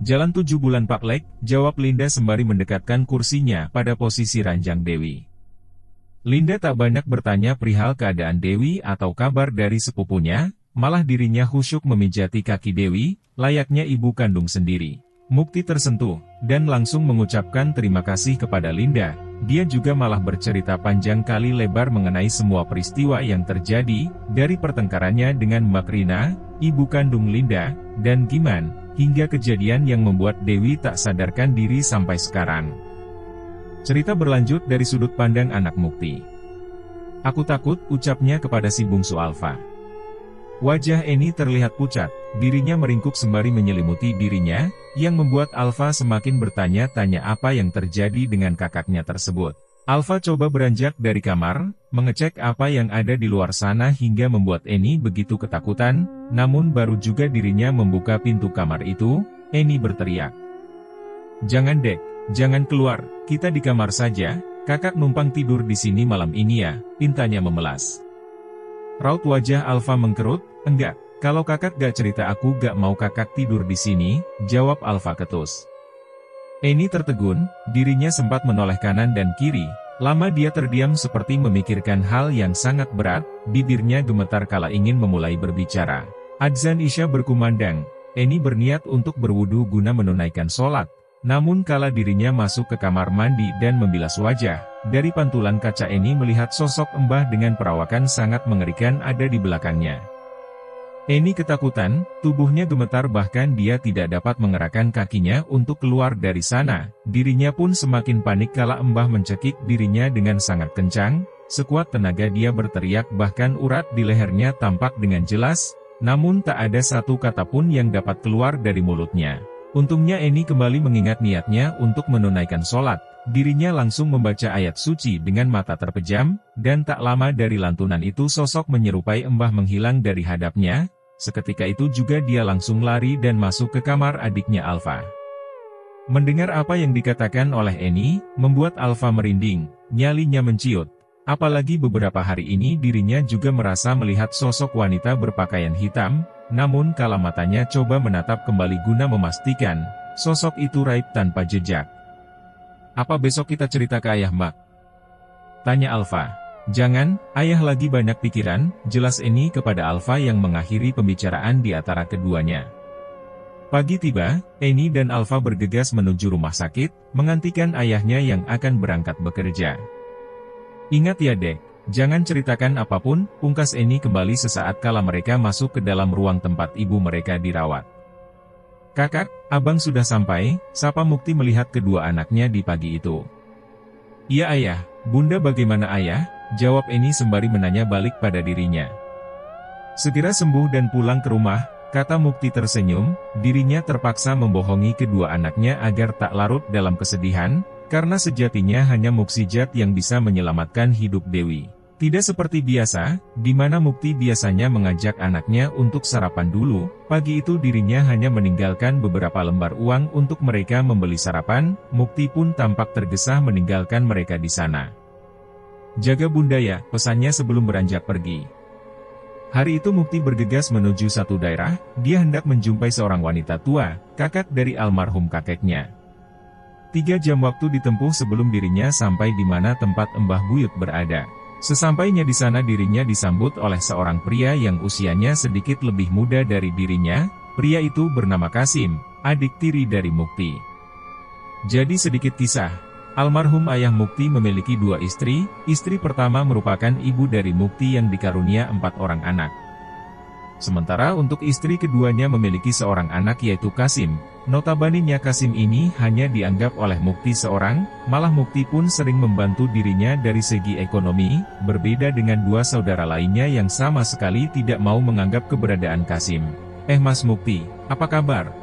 A: "Jalan 7 bulan Pak Lek," jawab Linda sembari mendekatkan kursinya pada posisi ranjang Dewi. Linda tak banyak bertanya perihal keadaan Dewi atau kabar dari sepupunya, malah dirinya khusyuk memijati kaki Dewi, layaknya ibu kandung sendiri. Mukti tersentuh, dan langsung mengucapkan terima kasih kepada Linda. Dia juga malah bercerita panjang kali lebar mengenai semua peristiwa yang terjadi, dari pertengkarannya dengan Mbak Rina, ibu kandung Linda, dan Giman, hingga kejadian yang membuat Dewi tak sadarkan diri sampai sekarang. Cerita berlanjut dari sudut pandang anak Mukti. "Aku takut," ucapnya kepada si bungsu Alfa. Wajah Eni terlihat pucat, dirinya meringkuk sembari menyelimuti dirinya, yang membuat Alfa semakin bertanya-tanya apa yang terjadi dengan kakaknya tersebut. Alfa coba beranjak dari kamar, mengecek apa yang ada di luar sana hingga membuat Eni begitu ketakutan, namun baru juga dirinya membuka pintu kamar itu, Eni berteriak. "Jangan Dek, jangan keluar, kita di kamar saja, kakak numpang tidur di sini malam ini ya," pintanya memelas. Raut wajah Alfa mengkerut, "Enggak, kalau kakak gak cerita aku gak mau kakak tidur di sini," jawab Alfa ketus. Eni tertegun, dirinya sempat menoleh kanan dan kiri, lama dia terdiam seperti memikirkan hal yang sangat berat, bibirnya gemetar kala ingin memulai berbicara. Adzan Isya berkumandang, Eni berniat untuk berwudu guna menunaikan sholat, namun kala dirinya masuk ke kamar mandi dan membilas wajah, dari pantulan kaca Eni melihat sosok Mbah dengan perawakan sangat mengerikan ada di belakangnya. Eni ketakutan, tubuhnya gemetar bahkan dia tidak dapat mengerakkan kakinya untuk keluar dari sana, dirinya pun semakin panik kala Mbah mencekik dirinya dengan sangat kencang, sekuat tenaga dia berteriak bahkan urat di lehernya tampak dengan jelas, namun tak ada satu kata pun yang dapat keluar dari mulutnya. Untungnya Eni kembali mengingat niatnya untuk menunaikan sholat, dirinya langsung membaca ayat suci dengan mata terpejam, dan tak lama dari lantunan itu sosok menyerupai Mbah menghilang dari hadapnya. Seketika itu juga dia langsung lari dan masuk ke kamar adiknya Alfa. Mendengar apa yang dikatakan oleh Eni, membuat Alfa merinding, nyalinya menciut. Apalagi beberapa hari ini dirinya juga merasa melihat sosok wanita berpakaian hitam, namun kala matanya coba menatap kembali guna memastikan, sosok itu raib tanpa jejak. "Apa besok kita cerita ke ayah Mbak?" tanya Alfa. "Jangan, ayah lagi banyak pikiran," jelas Eni kepada Alfa yang mengakhiri pembicaraan di antara keduanya. Pagi tiba, Eni dan Alfa bergegas menuju rumah sakit, mengantikan ayahnya yang akan berangkat bekerja. "Ingat ya Dek, jangan ceritakan apapun," pungkas Eni kembali sesaat kala mereka masuk ke dalam ruang tempat ibu mereka dirawat. "Kakak, abang sudah sampai," sapa Mukti melihat kedua anaknya di pagi itu. "Iya ayah, bunda bagaimana ayah?" jawab Eni sembari menanya balik pada dirinya. "Segera sembuh dan pulang ke rumah," kata Mukti tersenyum, dirinya terpaksa membohongi kedua anaknya agar tak larut dalam kesedihan, karena sejatinya hanya mukjizat yang bisa menyelamatkan hidup Dewi. Tidak seperti biasa, di mana Mukti biasanya mengajak anaknya untuk sarapan dulu, pagi itu dirinya hanya meninggalkan beberapa lembar uang untuk mereka membeli sarapan, Mukti pun tampak tergesa meninggalkan mereka di sana. "Jaga bunda ya," pesannya sebelum beranjak pergi. Hari itu Mukti bergegas menuju satu daerah, dia hendak menjumpai seorang wanita tua, kakak dari almarhum kakeknya. 3 jam waktu ditempuh sebelum dirinya sampai di mana tempat Mbah Buyut berada. Sesampainya di sana dirinya disambut oleh seorang pria yang usianya sedikit lebih muda dari dirinya, pria itu bernama Kasim, adik tiri dari Mukti. Jadi sedikit kisah. Almarhum ayah Mukti memiliki 2 istri, istri pertama merupakan ibu dari Mukti yang dikarunia 4 orang anak. Sementara untuk istri keduanya memiliki seorang anak yaitu Kasim, notabene Kasim ini hanya dianggap oleh Mukti seorang, malah Mukti pun sering membantu dirinya dari segi ekonomi, berbeda dengan 2 saudara lainnya yang sama sekali tidak mau menganggap keberadaan Kasim. Mas Mukti, apa kabar?"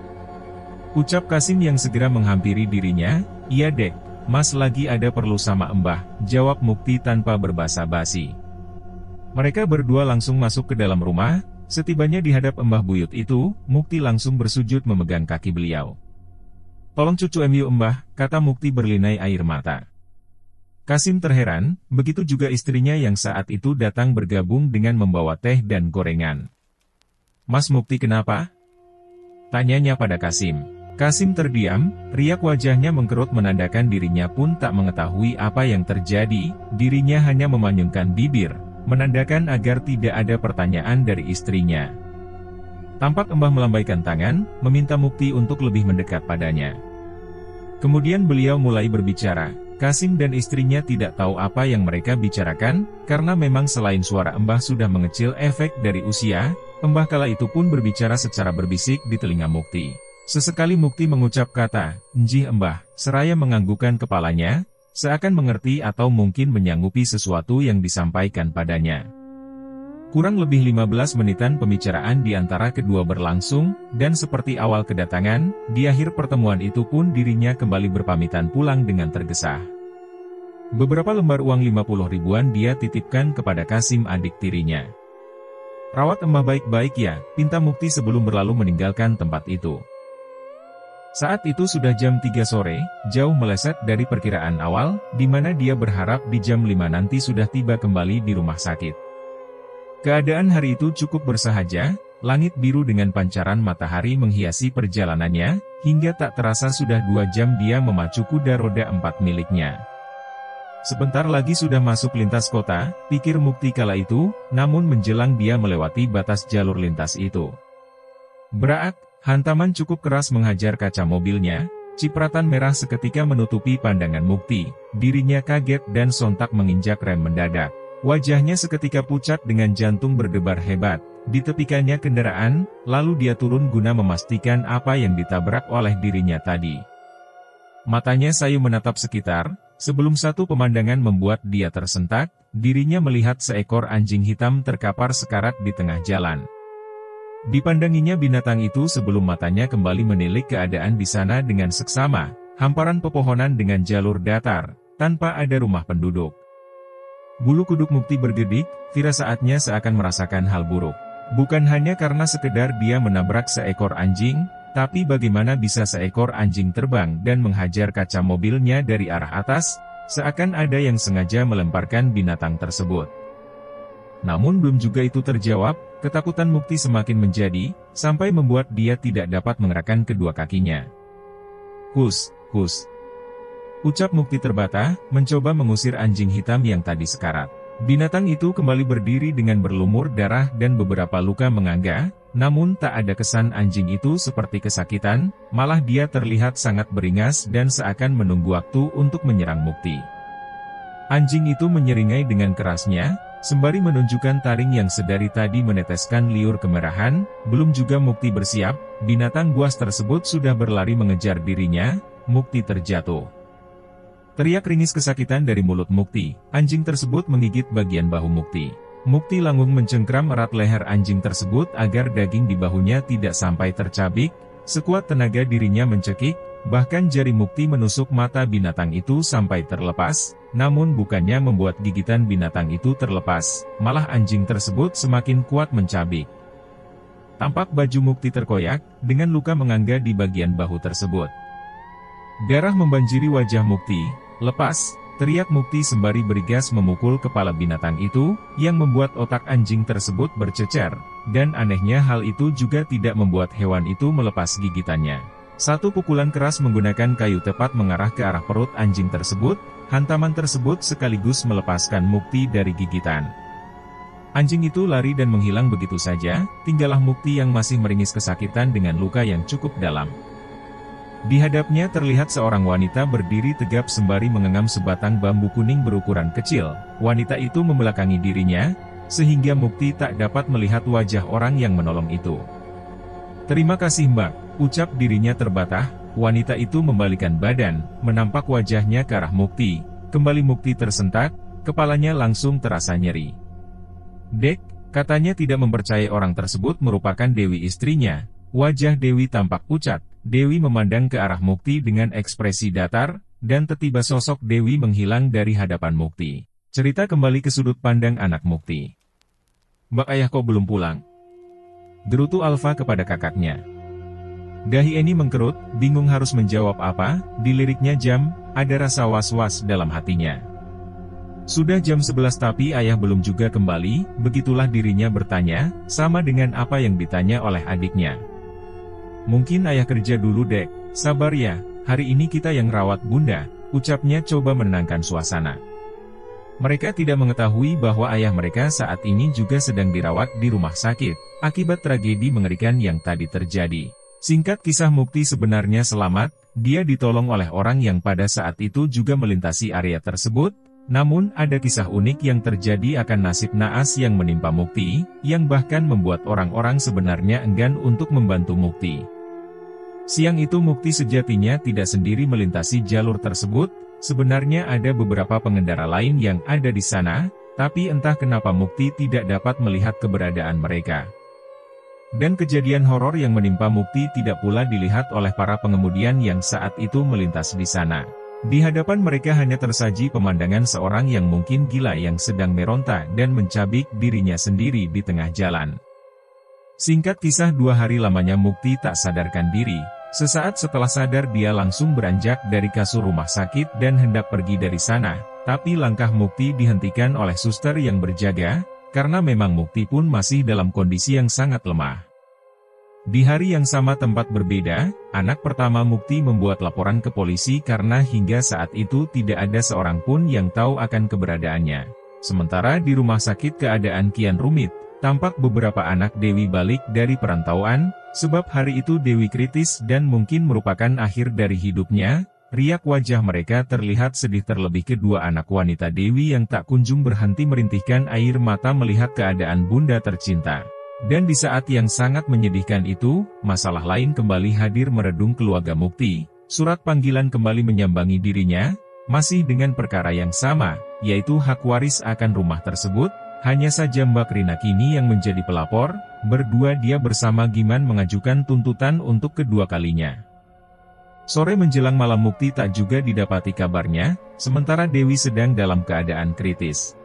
A: ucap Kasim yang segera menghampiri dirinya. "Iya Dek, Mas lagi ada perlu sama Mbah," jawab Mukti tanpa berbasa-basi. Mereka berdua langsung masuk ke dalam rumah, setibanya di hadap Mbah Buyut itu, Mukti langsung bersujud memegang kaki beliau. "Tolong cucu MU Mbah," kata Mukti berlinai air mata. Kasim terheran, begitu juga istrinya yang saat itu datang bergabung dengan membawa teh dan gorengan. "Mas Mukti kenapa?" tanyanya pada Kasim. Kasim terdiam, riak wajahnya mengkerut menandakan dirinya pun tak mengetahui apa yang terjadi, dirinya hanya memanyungkan bibir, menandakan agar tidak ada pertanyaan dari istrinya. Tampak Mbah melambaikan tangan, meminta Mukti untuk lebih mendekat padanya. Kemudian beliau mulai berbicara. Kasim dan istrinya tidak tahu apa yang mereka bicarakan, karena memang selain suara Mbah sudah mengecil efek dari usia, Mbah kala itu pun berbicara secara berbisik di telinga Mukti. Sesekali Mukti mengucap kata, "Njih Mbah," seraya menganggukkan kepalanya, seakan mengerti atau mungkin menyanggupi sesuatu yang disampaikan padanya. Kurang lebih 15 menitan pembicaraan di antara kedua berlangsung, dan seperti awal kedatangan, di akhir pertemuan itu pun dirinya kembali berpamitan pulang dengan tergesa. Beberapa lembar uang 50 ribuan dia titipkan kepada Kasim adik tirinya. "Rawat Embah baik-baik ya," pinta Mukti sebelum berlalu meninggalkan tempat itu. Saat itu sudah jam 3 sore, jauh meleset dari perkiraan awal, di mana dia berharap di jam 5 nanti sudah tiba kembali di rumah sakit. Keadaan hari itu cukup bersahaja, langit biru dengan pancaran matahari menghiasi perjalanannya, hingga tak terasa sudah 2 jam dia memacu kuda roda 4 miliknya. Sebentar lagi sudah masuk lintas kota, pikir Mukti kala itu, namun menjelang dia melewati batas jalur lintas itu. Braak, hantaman cukup keras menghajar kaca mobilnya, cipratan merah seketika menutupi pandangan Mukti, dirinya kaget dan sontak menginjak rem mendadak. Wajahnya seketika pucat dengan jantung berdebar hebat, ditepikannya kendaraan, lalu dia turun guna memastikan apa yang ditabrak oleh dirinya tadi. Matanya sayu menatap sekitar, sebelum satu pemandangan membuat dia tersentak, dirinya melihat seekor anjing hitam terkapar sekarat di tengah jalan. Dipandanginya binatang itu sebelum matanya kembali menilik keadaan di sana dengan seksama, hamparan pepohonan dengan jalur datar, tanpa ada rumah penduduk. Bulu kuduk Mukti berdedik, firasaatnya seakan merasakan hal buruk. Bukan hanya karena sekedar dia menabrak seekor anjing, tapi bagaimana bisa seekor anjing terbang dan menghajar kaca mobilnya dari arah atas, seakan ada yang sengaja melemparkan binatang tersebut. Namun belum juga itu terjawab, ketakutan Mukti semakin menjadi, sampai membuat dia tidak dapat mengerakkan kedua kakinya. "Hus, hus," ucap Mukti terbata, mencoba mengusir anjing hitam yang tadi sekarat. Binatang itu kembali berdiri dengan berlumur darah dan beberapa luka menganga, namun tak ada kesan anjing itu seperti kesakitan, malah dia terlihat sangat beringas dan seakan menunggu waktu untuk menyerang Mukti. Anjing itu menyeringai dengan kerasnya, sembari menunjukkan taring yang sedari tadi meneteskan liur kemerahan. Belum juga Mukti bersiap, binatang buas tersebut sudah berlari mengejar dirinya. Mukti terjatuh. Teriak ringis kesakitan dari mulut Mukti, anjing tersebut menggigit bagian bahu Mukti. Mukti langsung mencengkram erat leher anjing tersebut agar daging di bahunya tidak sampai tercabik, sekuat tenaga dirinya mencekik, bahkan jari Mukti menusuk mata binatang itu sampai terlepas, namun bukannya membuat gigitan binatang itu terlepas, malah anjing tersebut semakin kuat mencabik. Tampak baju Mukti terkoyak, dengan luka menganga di bagian bahu tersebut. Darah membanjiri wajah Mukti. "Lepas!" teriak Mukti sembari bergegas memukul kepala binatang itu, yang membuat otak anjing tersebut bercecer, dan anehnya hal itu juga tidak membuat hewan itu melepas gigitannya. Satu pukulan keras menggunakan kayu tepat mengarah ke arah perut anjing tersebut, hantaman tersebut sekaligus melepaskan Mukti dari gigitan. Anjing itu lari dan menghilang begitu saja, tinggallah Mukti yang masih meringis kesakitan dengan luka yang cukup dalam. Di hadapnya terlihat seorang wanita berdiri tegap sembari mengenggam sebatang bambu kuning berukuran kecil. Wanita itu membelakangi dirinya, sehingga Mukti tak dapat melihat wajah orang yang menolong itu. "Terima kasih Mbak," ucap dirinya terbatah. Wanita itu membalikkan badan, menampak wajahnya ke arah Mukti. Kembali Mukti tersentak, kepalanya langsung terasa nyeri. "Dek," katanya tidak mempercayai orang tersebut merupakan Dewi istrinya. Wajah Dewi tampak pucat. Dewi memandang ke arah Mukti dengan ekspresi datar, dan tiba-tiba sosok Dewi menghilang dari hadapan Mukti. Cerita kembali ke sudut pandang anak Mukti. "Mbak, ayah kok belum pulang?" gerutu Alfa kepada kakaknya. Dahi Eni mengkerut, bingung harus menjawab apa. Diliriknya jam, ada rasa was-was dalam hatinya. Sudah jam 11 tapi ayah belum juga kembali, begitulah dirinya bertanya, sama dengan apa yang ditanya oleh adiknya. "Mungkin ayah kerja dulu dek, sabar ya, hari ini kita yang rawat bunda," ucapnya coba menenangkan suasana. Mereka tidak mengetahui bahwa ayah mereka saat ini juga sedang dirawat di rumah sakit, akibat tragedi mengerikan yang tadi terjadi. Singkat kisah, Mukti sebenarnya selamat, dia ditolong oleh orang yang pada saat itu juga melintasi area tersebut, namun ada kisah unik yang terjadi akan nasib naas yang menimpa Mukti, yang bahkan membuat orang-orang sebenarnya enggan untuk membantu Mukti. Siang itu Mukti sejatinya tidak sendiri melintasi jalur tersebut, sebenarnya ada beberapa pengendara lain yang ada di sana, tapi entah kenapa Mukti tidak dapat melihat keberadaan mereka. Dan kejadian horor yang menimpa Mukti tidak pula dilihat oleh para pengemudian yang saat itu melintas di sana. Di hadapan mereka hanya tersaji pemandangan seorang yang mungkin gila yang sedang meronta dan mencabik dirinya sendiri di tengah jalan. Singkat kisah, 2 hari lamanya Mukti tak sadarkan diri. Sesaat setelah sadar dia langsung beranjak dari kasur rumah sakit dan hendak pergi dari sana. Tapi langkah Mukti dihentikan oleh suster yang berjaga, karena memang Mukti pun masih dalam kondisi yang sangat lemah. Di hari yang sama tempat berbeda, anak pertama Mukti membuat laporan ke polisi karena hingga saat itu tidak ada seorang pun yang tahu akan keberadaannya. Sementara di rumah sakit keadaan kian rumit, tampak beberapa anak Dewi balik dari perantauan, sebab hari itu Dewi kritis dan mungkin merupakan akhir dari hidupnya. Riak wajah mereka terlihat sedih, terlebih kedua anak wanita Dewi yang tak kunjung berhenti merintihkan air mata melihat keadaan bunda tercinta. Dan di saat yang sangat menyedihkan itu, masalah lain kembali hadir meredung keluarga Mukti. Surat panggilan kembali menyambangi dirinya, masih dengan perkara yang sama, yaitu hak waris akan rumah tersebut. Hanya saja Mbak Rina kini yang menjadi pelapor. Berdua dia bersama Giman mengajukan tuntutan untuk kedua kalinya. Sore menjelang malam Mukti tak juga didapati kabarnya, sementara Dewi sedang dalam keadaan kritis.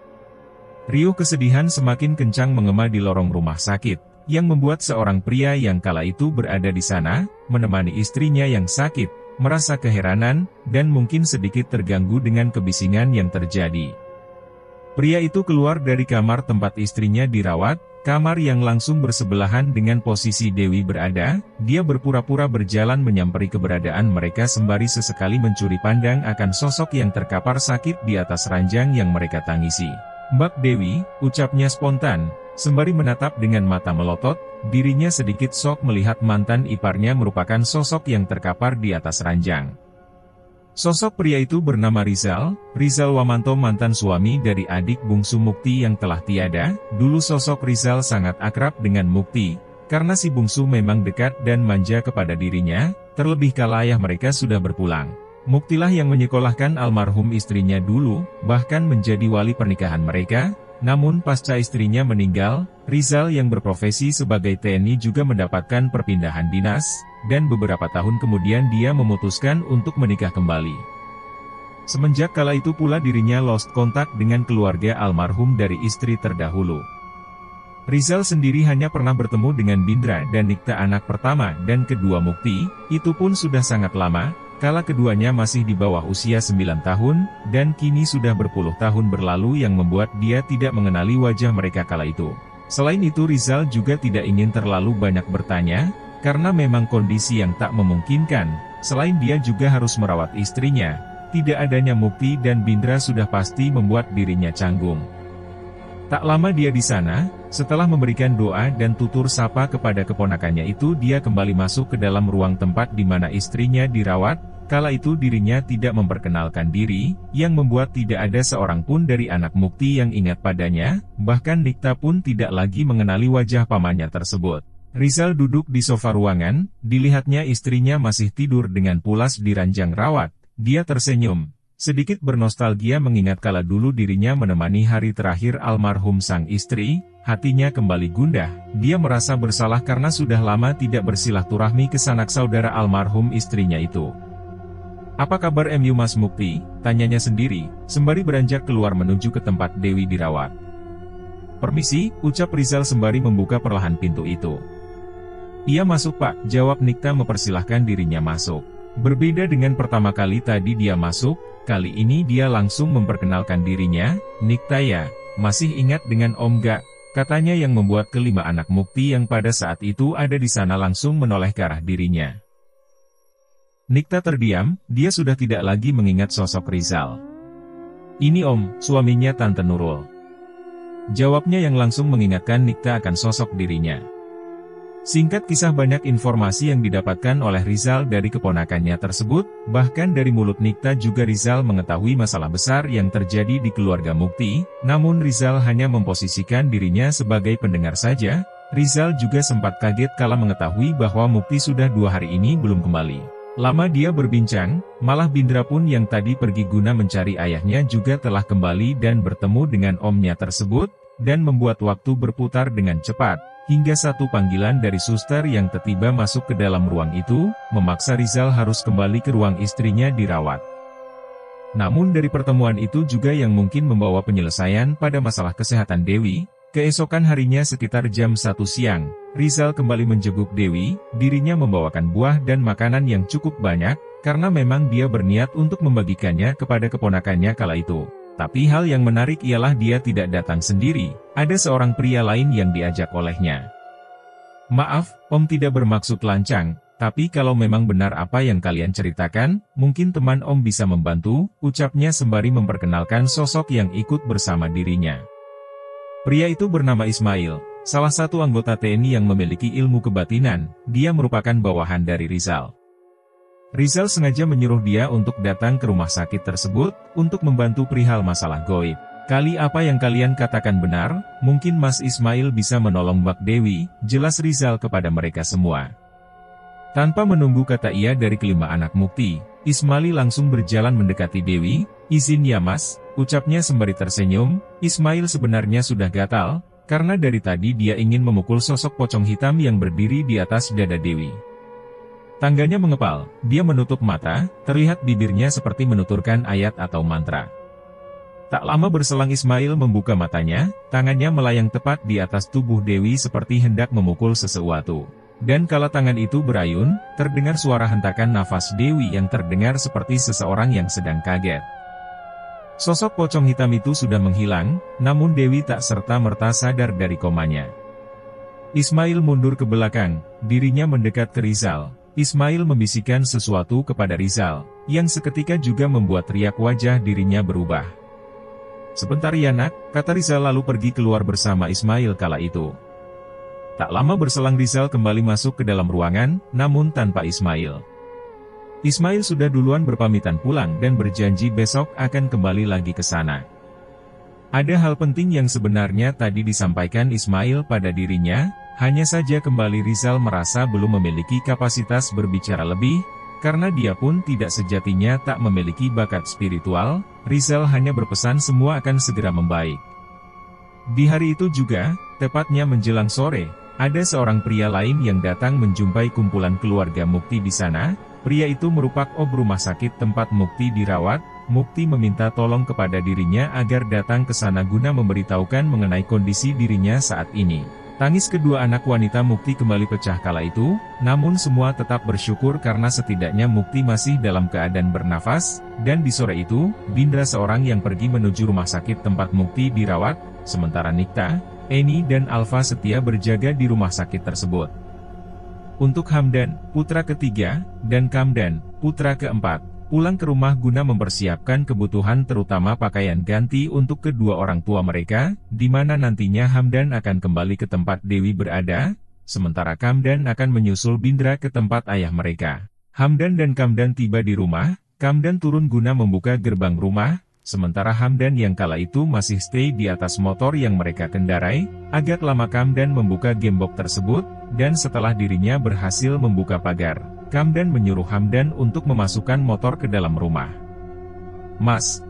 A: Riuh kesedihan semakin kencang mengema di lorong rumah sakit, yang membuat seorang pria yang kala itu berada di sana, menemani istrinya yang sakit, merasa keheranan, dan mungkin sedikit terganggu dengan kebisingan yang terjadi. Pria itu keluar dari kamar tempat istrinya dirawat, kamar yang langsung bersebelahan dengan posisi Dewi berada. Dia berpura-pura berjalan menyamperin keberadaan mereka sembari sesekali mencuri pandang akan sosok yang terkapar sakit di atas ranjang yang mereka tangisi. "Mbak Dewi," ucapnya spontan, sembari menatap dengan mata melotot. Dirinya sedikit shock melihat mantan iparnya merupakan sosok yang terkapar di atas ranjang. Sosok pria itu bernama Rizal Wamanto, mantan suami dari adik bungsu Mukti yang telah tiada. Dulu sosok Rizal sangat akrab dengan Mukti, karena si bungsu memang dekat dan manja kepada dirinya, terlebih kala ayah mereka sudah berpulang. Muktilah yang menyekolahkan almarhum istrinya dulu, bahkan menjadi wali pernikahan mereka. Namun pasca istrinya meninggal, Rizal yang berprofesi sebagai TNI juga mendapatkan perpindahan dinas, dan beberapa tahun kemudian dia memutuskan untuk menikah kembali. Semenjak kala itu pula dirinya lost kontak dengan keluarga almarhum dari istri terdahulu. Rizal sendiri hanya pernah bertemu dengan Bindra dan Nikta anak pertama dan kedua Mukti, itu pun sudah sangat lama, kala keduanya masih di bawah usia 9 tahun, dan kini sudah berpuluh tahun berlalu yang membuat dia tidak mengenali wajah mereka kala itu. Selain itu Rizal juga tidak ingin terlalu banyak bertanya, karena memang kondisi yang tak memungkinkan. Selain dia juga harus merawat istrinya, tidak adanya Mukti dan Bindra sudah pasti membuat dirinya canggung. Tak lama dia di sana, setelah memberikan doa dan tutur sapa kepada keponakannya itu, dia kembali masuk ke dalam ruang tempat di mana istrinya dirawat. Kala itu dirinya tidak memperkenalkan diri, yang membuat tidak ada seorang pun dari anak Mukti yang ingat padanya, bahkan Nikta pun tidak lagi mengenali wajah pamannya tersebut. Rizal duduk di sofa ruangan, dilihatnya istrinya masih tidur dengan pulas di ranjang rawat. Dia tersenyum, sedikit bernostalgia mengingat kala dulu dirinya menemani hari terakhir almarhum sang istri. Hatinya kembali gundah, dia merasa bersalah karena sudah lama tidak bersilaturahmi ke sanak saudara almarhum istrinya itu. "Apa kabar MU Mas Mukti?" tanyanya sendiri, sembari beranjak keluar menuju ke tempat Dewi dirawat. "Permisi," ucap Rizal sembari membuka perlahan pintu itu. "Iya masuk Pak," jawab Nikta mempersilahkan dirinya masuk. Berbeda dengan pertama kali tadi dia masuk, kali ini dia langsung memperkenalkan dirinya. "Nikta ya, masih ingat dengan Om gak?" katanya yang membuat kelima anak Mukti yang pada saat itu ada di sana langsung menoleh ke arah dirinya. Nikta terdiam, dia sudah tidak lagi mengingat sosok Rizal. "Ini Om, suaminya Tante Nurul," jawabnya yang langsung mengingatkan Nikta akan sosok dirinya. Singkat kisah, banyak informasi yang didapatkan oleh Rizal dari keponakannya tersebut, bahkan dari mulut Nikta juga Rizal mengetahui masalah besar yang terjadi di keluarga Mukti, namun Rizal hanya memposisikan dirinya sebagai pendengar saja. Rizal juga sempat kaget kala mengetahui bahwa Mukti sudah 2 hari ini belum kembali. Lama dia berbincang, malah Bindra pun yang tadi pergi guna mencari ayahnya juga telah kembali dan bertemu dengan omnya tersebut, dan membuat waktu berputar dengan cepat. Hingga satu panggilan dari suster yang tiba masuk ke dalam ruang itu, memaksa Rizal harus kembali ke ruang istrinya dirawat. Namun dari pertemuan itu juga yang mungkin membawa penyelesaian pada masalah kesehatan Dewi. Keesokan harinya sekitar jam 1 siang, Rizal kembali menjenguk Dewi. Dirinya membawakan buah dan makanan yang cukup banyak, karena memang dia berniat untuk membagikannya kepada keponakannya kala itu. Tapi hal yang menarik ialah dia tidak datang sendiri, ada seorang pria lain yang diajak olehnya. "Maaf, Om tidak bermaksud lancang. Tapi kalau memang benar apa yang kalian ceritakan, mungkin teman Om bisa membantu," ucapnya sembari memperkenalkan sosok yang ikut bersama dirinya. Pria itu bernama Ismail, salah satu anggota TNI yang memiliki ilmu kebatinan. Dia merupakan bawahan dari Rizal. Rizal sengaja menyuruh dia untuk datang ke rumah sakit tersebut, untuk membantu perihal masalah goib. "Kali apa yang kalian katakan benar, mungkin Mas Ismail bisa menolong Mbak Dewi," jelas Rizal kepada mereka semua. Tanpa menunggu kata iya dari kelima anak mukti, Ismail langsung berjalan mendekati Dewi. "Izin ya Mas," ucapnya sembari tersenyum. Ismail sebenarnya sudah gatal, karena dari tadi dia ingin memukul sosok pocong hitam yang berdiri di atas dada Dewi. Tangganya mengepal, dia menutup mata, terlihat bibirnya seperti menuturkan ayat atau mantra. Tak lama berselang Ismail membuka matanya, tangannya melayang tepat di atas tubuh Dewi seperti hendak memukul sesuatu. Dan kala tangan itu berayun, terdengar suara hentakan nafas Dewi yang terdengar seperti seseorang yang sedang kaget. Sosok pocong hitam itu sudah menghilang, namun Dewi tak serta-merta sadar dari komanya. Ismail mundur ke belakang, dirinya mendekat ke Rizal. Ismail membisikkan sesuatu kepada Rizal, yang seketika juga membuat riak wajah dirinya berubah. "Sebentar ya nak," kata Rizal lalu pergi keluar bersama Ismail kala itu. Tak lama berselang Rizal kembali masuk ke dalam ruangan, namun tanpa Ismail. Ismail sudah duluan berpamitan pulang dan berjanji besok akan kembali lagi ke sana. Ada hal penting yang sebenarnya tadi disampaikan Ismail pada dirinya, hanya saja kembali Rizal merasa belum memiliki kapasitas berbicara lebih, karena dia pun tidak sejatinya tak memiliki bakat spiritual. Rizal hanya berpesan semua akan segera membaik. Di hari itu juga, tepatnya menjelang sore, ada seorang pria lain yang datang menjumpai kumpulan keluarga Mukti di sana. Pria itu merupakan ob rumah sakit tempat Mukti dirawat. Mukti meminta tolong kepada dirinya agar datang ke sana guna memberitahukan mengenai kondisi dirinya saat ini. Tangis kedua anak wanita Mukti kembali pecah kala itu, namun semua tetap bersyukur karena setidaknya Mukti masih dalam keadaan bernafas. Dan di sore itu, Bindra seorang yang pergi menuju rumah sakit tempat Mukti dirawat, sementara Nikta, Eni dan Alfa setia berjaga di rumah sakit tersebut. Untuk Hamdan, putra ketiga, dan Kamdan, putra keempat, pulang ke rumah guna mempersiapkan kebutuhan terutama pakaian ganti untuk kedua orang tua mereka, di mana nantinya Hamdan akan kembali ke tempat Dewi berada, sementara Kamdan akan menyusul Bindra ke tempat ayah mereka. Hamdan dan Kamdan tiba di rumah, Kamdan turun guna membuka gerbang rumah, sementara Hamdan yang kala itu masih stay di atas motor yang mereka kendarai. Agak lama Kamdan membuka gembok tersebut, dan setelah dirinya berhasil membuka pagar, Kamdan menyuruh Hamdan untuk memasukkan motor ke dalam rumah. Mas,"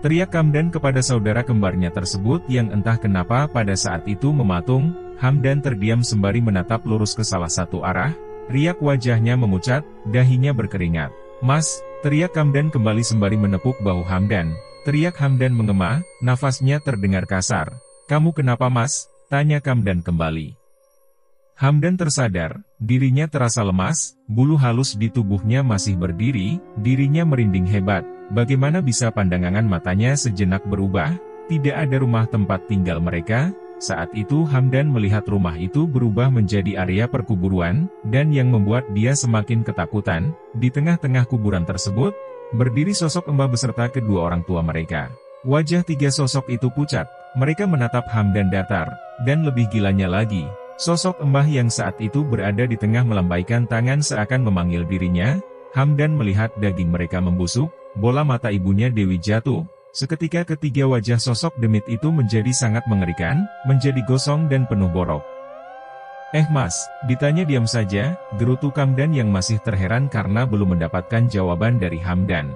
A: teriak Kamdan kepada saudara kembarnya tersebut yang entah kenapa pada saat itu mematung. Hamdan terdiam sembari menatap lurus ke salah satu arah, riak wajahnya memucat, dahinya berkeringat. "Mas," teriak Kamdan kembali sembari menepuk bahu Hamdan. Teriak Hamdan mengema, nafasnya terdengar kasar. "Kamu kenapa Mas?" tanya Kamdan kembali. Hamdan tersadar, dirinya terasa lemas, bulu halus di tubuhnya masih berdiri, dirinya merinding hebat. Bagaimana bisa pandangan matanya sejenak berubah? Tidak ada rumah tempat tinggal mereka. Saat itu Hamdan melihat rumah itu berubah menjadi area perkuburan, dan yang membuat dia semakin ketakutan, di tengah-tengah kuburan tersebut, berdiri sosok Mbah beserta kedua orang tua mereka. Wajah tiga sosok itu pucat, mereka menatap Hamdan datar, dan lebih gilanya lagi, sosok Mbah yang saat itu berada di tengah melambaikan tangan seakan memanggil dirinya. Hamdan melihat daging mereka membusuk, bola mata ibunya Dewi jatuh. Seketika ketiga wajah sosok demit itu menjadi sangat mengerikan, menjadi gosong dan penuh borok. Mas," ditanya diam saja, gerutu Kamdan yang masih terheran karena belum mendapatkan jawaban dari Hamdan.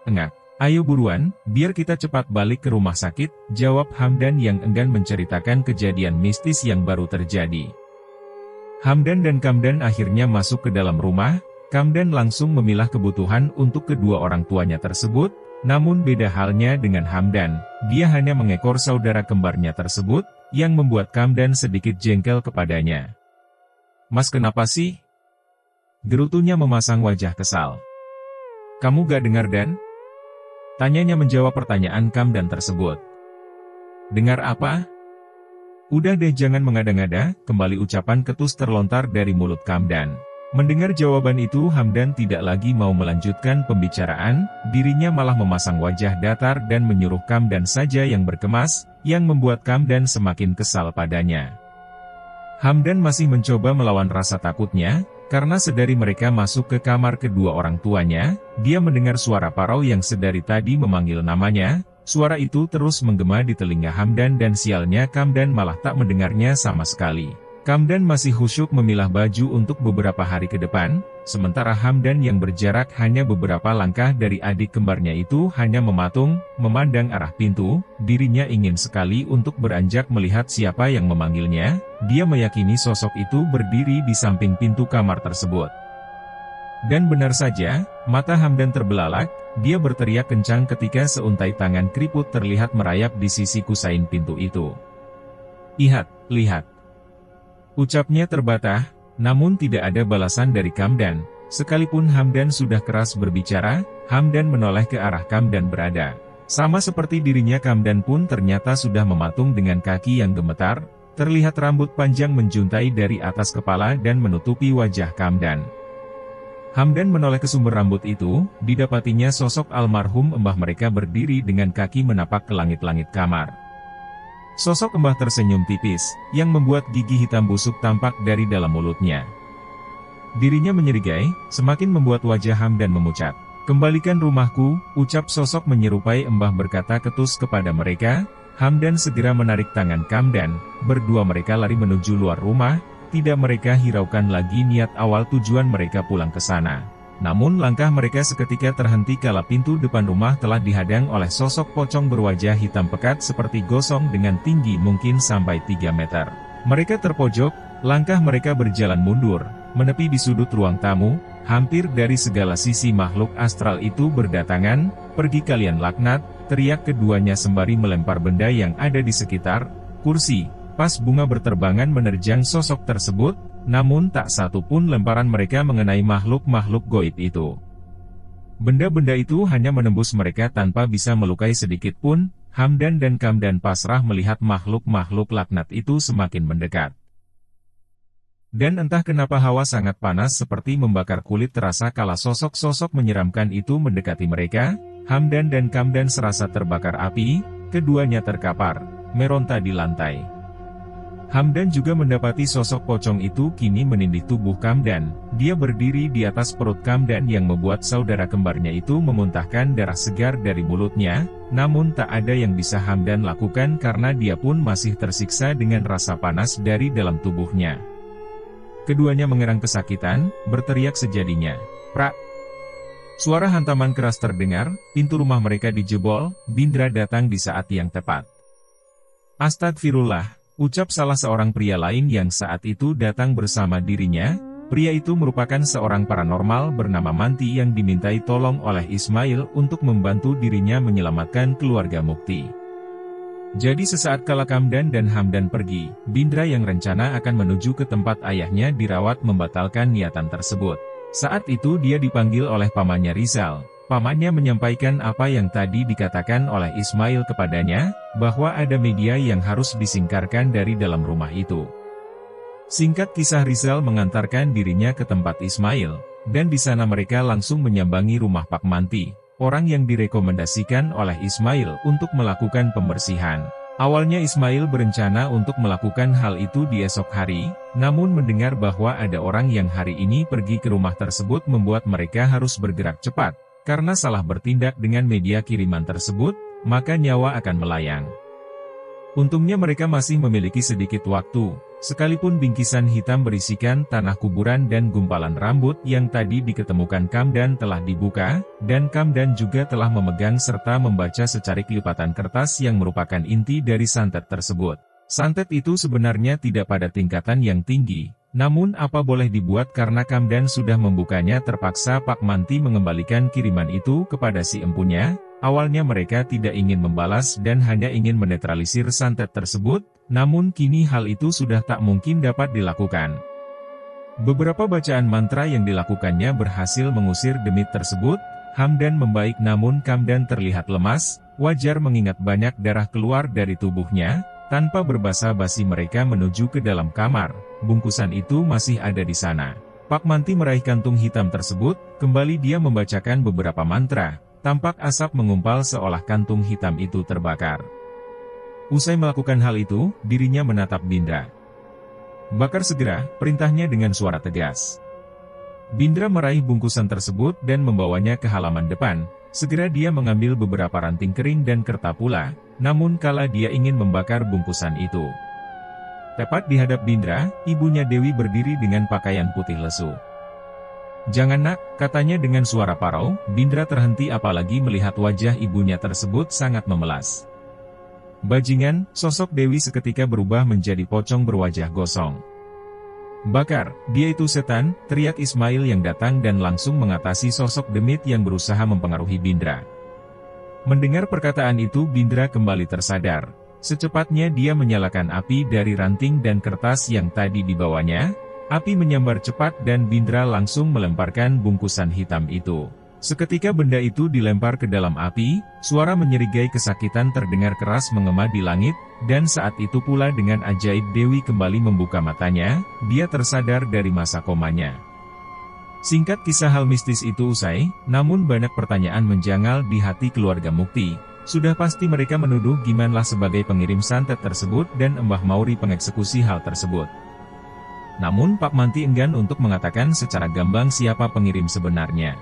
A: "Engak, ayo buruan, biar kita cepat balik ke rumah sakit," jawab Hamdan yang enggan menceritakan kejadian mistis yang baru terjadi. Hamdan dan Kamdan akhirnya masuk ke dalam rumah. Kamdan langsung memilah kebutuhan untuk kedua orang tuanya tersebut, namun beda halnya dengan Hamdan, dia hanya mengekor saudara kembarnya tersebut, yang membuat Kamdan sedikit jengkel kepadanya. "Mas kenapa sih?" gerutunya memasang wajah kesal. "Kamu gak dengar Dan?" tanyanya menjawab pertanyaan Kamdan tersebut. "Dengar apa? Udah deh jangan mengada-ngada," kembali ucapan ketus terlontar dari mulut Kamdan. Mendengar jawaban itu Hamdan tidak lagi mau melanjutkan pembicaraan, dirinya malah memasang wajah datar dan menyuruh Kamdan saja yang berkemas, yang membuat Kamdan semakin kesal padanya. Hamdan masih mencoba melawan rasa takutnya, karena sedari mereka masuk ke kamar kedua orang tuanya, dia mendengar suara parau yang sedari tadi memanggil namanya. Suara itu terus menggema di telinga Hamdan dan sialnya Kamdan malah tak mendengarnya sama sekali. Kamdan masih khusyuk memilah baju untuk beberapa hari ke depan, sementara Hamdan yang berjarak hanya beberapa langkah dari adik kembarnya itu hanya mematung, memandang arah pintu, dirinya ingin sekali untuk beranjak melihat siapa yang memanggilnya, dia meyakini sosok itu berdiri di samping pintu kamar tersebut. Dan benar saja, mata Hamdan terbelalak, dia berteriak kencang ketika seuntai tangan keriput terlihat merayap di sisi kusain pintu itu. "Lihat, lihat!" ucapnya terbatah, namun tidak ada balasan dari Kamdan. Sekalipun Hamdan sudah keras berbicara, Hamdan menoleh ke arah Kamdan berada. Sama seperti dirinya Kamdan pun ternyata sudah mematung dengan kaki yang gemetar, terlihat rambut panjang menjuntai dari atas kepala dan menutupi wajah Kamdan. Hamdan menoleh ke sumber rambut itu, didapatinya sosok almarhum mbah mereka berdiri dengan kaki menapak ke langit-langit kamar. Sosok mbah tersenyum tipis, yang membuat gigi hitam busuk tampak dari dalam mulutnya. Dirinya menyerigai, semakin membuat wajah Hamdan memucat. "Kembalikan rumahku," ucap sosok menyerupai mbah berkata ketus kepada mereka. Hamdan segera menarik tangan Kamdan, berdua mereka lari menuju luar rumah, tidak mereka hiraukan lagi niat awal tujuan mereka pulang ke sana. Namun langkah mereka seketika terhenti kala pintu depan rumah telah dihadang oleh sosok pocong berwajah hitam pekat seperti gosong dengan tinggi mungkin sampai 3 meter. Mereka terpojok, langkah mereka berjalan mundur, menepi di sudut ruang tamu, hampir dari segala sisi makhluk astral itu berdatangan. "Pergi kalian laknat!" teriak keduanya sembari melempar benda yang ada di sekitar, kursi, pas bunga berterbangan menerjang sosok tersebut, namun tak satu pun lemparan mereka mengenai makhluk-makhluk goib itu. Benda-benda itu hanya menembus mereka tanpa bisa melukai sedikit pun. Hamdan dan Kamdan pasrah melihat makhluk-makhluk laknat itu semakin mendekat. Dan entah kenapa hawa sangat panas seperti membakar kulit terasa kala sosok-sosok menyeramkan itu mendekati mereka. Hamdan dan Kamdan serasa terbakar api, keduanya terkapar, meronta di lantai. Hamdan juga mendapati sosok pocong itu kini menindih tubuh Kamdan. Dia berdiri di atas perut Kamdan yang membuat saudara kembarnya itu memuntahkan darah segar dari mulutnya, namun tak ada yang bisa Hamdan lakukan karena dia pun masih tersiksa dengan rasa panas dari dalam tubuhnya. Keduanya mengerang kesakitan, berteriak sejadinya. "Prak!" Suara hantaman keras terdengar, pintu rumah mereka dijebol, Bindra datang di saat yang tepat. "Astagfirullah," ucap salah seorang pria lain yang saat itu datang bersama dirinya. Pria itu merupakan seorang paranormal bernama Manti yang dimintai tolong oleh Ismail untuk membantu dirinya menyelamatkan keluarga Mukti. Jadi sesaat kala Kamdan dan Hamdan pergi, Bindra yang rencana akan menuju ke tempat ayahnya dirawat membatalkan niatan tersebut. Saat itu dia dipanggil oleh pamannya Rizal. Pamannya menyampaikan apa yang tadi dikatakan oleh Ismail kepadanya, bahwa ada media yang harus disingkarkan dari dalam rumah itu. Singkat kisah, Rizal mengantarkan dirinya ke tempat Ismail, dan di sana mereka langsung menyambangi rumah Pak Manti, orang yang direkomendasikan oleh Ismail untuk melakukan pembersihan. Awalnya Ismail berencana untuk melakukan hal itu di esok hari, namun mendengar bahwa ada orang yang hari ini pergi ke rumah tersebut membuat mereka harus bergerak cepat. Karena salah bertindak dengan media kiriman tersebut, maka nyawa akan melayang. Untungnya mereka masih memiliki sedikit waktu, sekalipun bingkisan hitam berisikan tanah kuburan dan gumpalan rambut yang tadi diketemukan Kamdan telah dibuka, dan Kamdan juga telah memegang serta membaca secarik lipatan kertas yang merupakan inti dari santet tersebut. Santet itu sebenarnya tidak pada tingkatan yang tinggi, Namun apa boleh dibuat karena Kamdan sudah membukanya, terpaksa Pak Manti mengembalikan kiriman itu kepada si empunya. Awalnya mereka tidak ingin membalas dan hanya ingin menetralisir santet tersebut, namun kini hal itu sudah tak mungkin dapat dilakukan. Beberapa bacaan mantra yang dilakukannya berhasil mengusir demit tersebut. Hamdan membaik namun Kamdan terlihat lemas, wajar mengingat banyak darah keluar dari tubuhnya. Tanpa berbasa-basi mereka menuju ke dalam kamar, bungkusan itu masih ada di sana. Pak Manti meraih kantung hitam tersebut, kembali dia membacakan beberapa mantra. Tampak asap mengumpal seolah kantung hitam itu terbakar. Usai melakukan hal itu, dirinya menatap Bindra. "Bakar segera," perintahnya dengan suara tegas. Bindra meraih bungkusan tersebut dan membawanya ke halaman depan. Segera dia mengambil beberapa ranting kering dan kertapula, namun kala dia ingin membakar bungkusan itu. Tepat di hadap Bindra, ibunya Dewi berdiri dengan pakaian putih lesu. "Jangan nak," katanya dengan suara parau. Bindra terhenti apalagi melihat wajah ibunya tersebut sangat memelas. "Bajingan," sosok Dewi seketika berubah menjadi pocong berwajah gosong. "Bakar, dia itu setan," teriak Ismail yang datang dan langsung mengatasi sosok demit yang berusaha mempengaruhi Bindra. Mendengar perkataan itu Bindra kembali tersadar. Secepatnya dia menyalakan api dari ranting dan kertas yang tadi dibawanya. Api menyambar cepat dan Bindra langsung melemparkan bungkusan hitam itu. Seketika benda itu dilempar ke dalam api, suara menyerigai kesakitan terdengar keras mengema di langit, dan saat itu pula dengan ajaib Dewi kembali membuka matanya, dia tersadar dari masa komanya. Singkat kisah hal mistis itu usai, namun banyak pertanyaan menjangal di hati keluarga Mukti. Sudah pasti mereka menuduh Gimanlah sebagai pengirim santet tersebut dan Mbah Mauri pengeksekusi hal tersebut. Namun Pak Manti enggan untuk mengatakan secara gamblang siapa pengirim sebenarnya.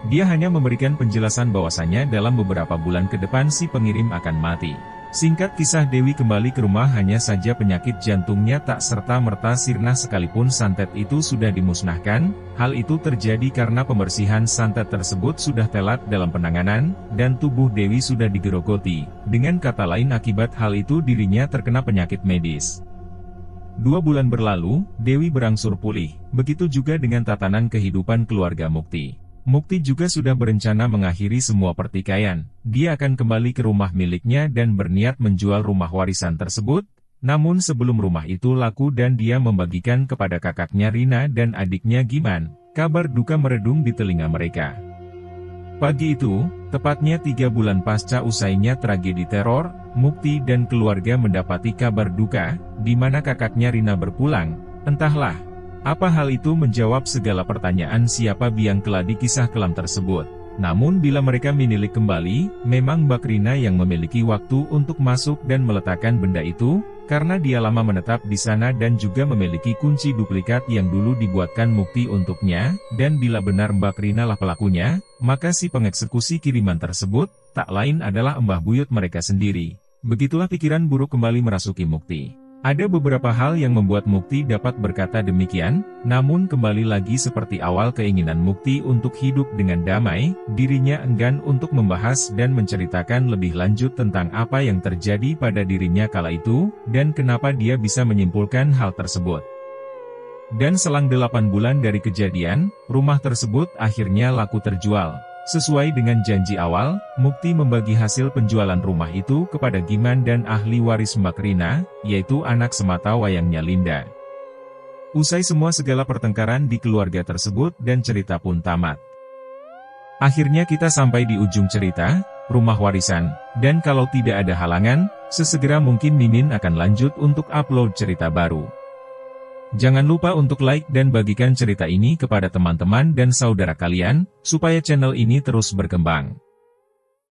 A: Dia hanya memberikan penjelasan bahwasannya dalam beberapa bulan ke depan si pengirim akan mati. Singkat kisah Dewi kembali ke rumah hanya saja penyakit jantungnya tak serta-merta sirna sekalipun santet itu sudah dimusnahkan. Hal itu terjadi karena pembersihan santet tersebut sudah telat dalam penanganan, dan tubuh Dewi sudah digerogoti. Dengan kata lain akibat hal itu dirinya terkena penyakit medis. 2 bulan berlalu, Dewi berangsur pulih, begitu juga dengan tatanan kehidupan keluarga Mukti. Mukti juga sudah berencana mengakhiri semua pertikaian. Dia akan kembali ke rumah miliknya dan berniat menjual rumah warisan tersebut. Namun sebelum rumah itu laku dan dia membagikan kepada kakaknya Rina dan adiknya Giman, kabar duka meredung di telinga mereka. Pagi itu, tepatnya 3 bulan pasca usainya tragedi teror, Mukti dan keluarga mendapati kabar duka, di mana kakaknya Rina berpulang. Entahlah, apa hal itu menjawab segala pertanyaan siapa biang keladi kisah kelam tersebut. Namun bila mereka menilik kembali, memang Mbak Rina yang memiliki waktu untuk masuk dan meletakkan benda itu, karena dia lama menetap di sana dan juga memiliki kunci duplikat yang dulu dibuatkan Mukti untuknya, dan bila benar Mbak Rina lah pelakunya, maka si pengeksekusi kiriman tersebut, tak lain adalah Mbah Buyut mereka sendiri. Begitulah pikiran buruk kembali merasuki Mukti. Ada beberapa hal yang membuat Mukti dapat berkata demikian, namun kembali lagi seperti awal keinginan Mukti untuk hidup dengan damai, dirinya enggan untuk membahas dan menceritakan lebih lanjut tentang apa yang terjadi pada dirinya kala itu, dan kenapa dia bisa menyimpulkan hal tersebut. Dan selang 8 bulan dari kejadian, rumah tersebut akhirnya laku terjual. Sesuai dengan janji awal, Mukti membagi hasil penjualan rumah itu kepada Giman dan ahli waris Mbak Rina, yaitu anak semata wayangnya Linda. Usai semua segala pertengkaran di keluarga tersebut dan cerita pun tamat. Akhirnya kita sampai di ujung cerita, rumah warisan, dan kalau tidak ada halangan, sesegera mungkin Mimin akan lanjut untuk upload cerita baru. Jangan lupa untuk like dan bagikan cerita ini kepada teman-teman dan saudara kalian, supaya channel ini terus berkembang.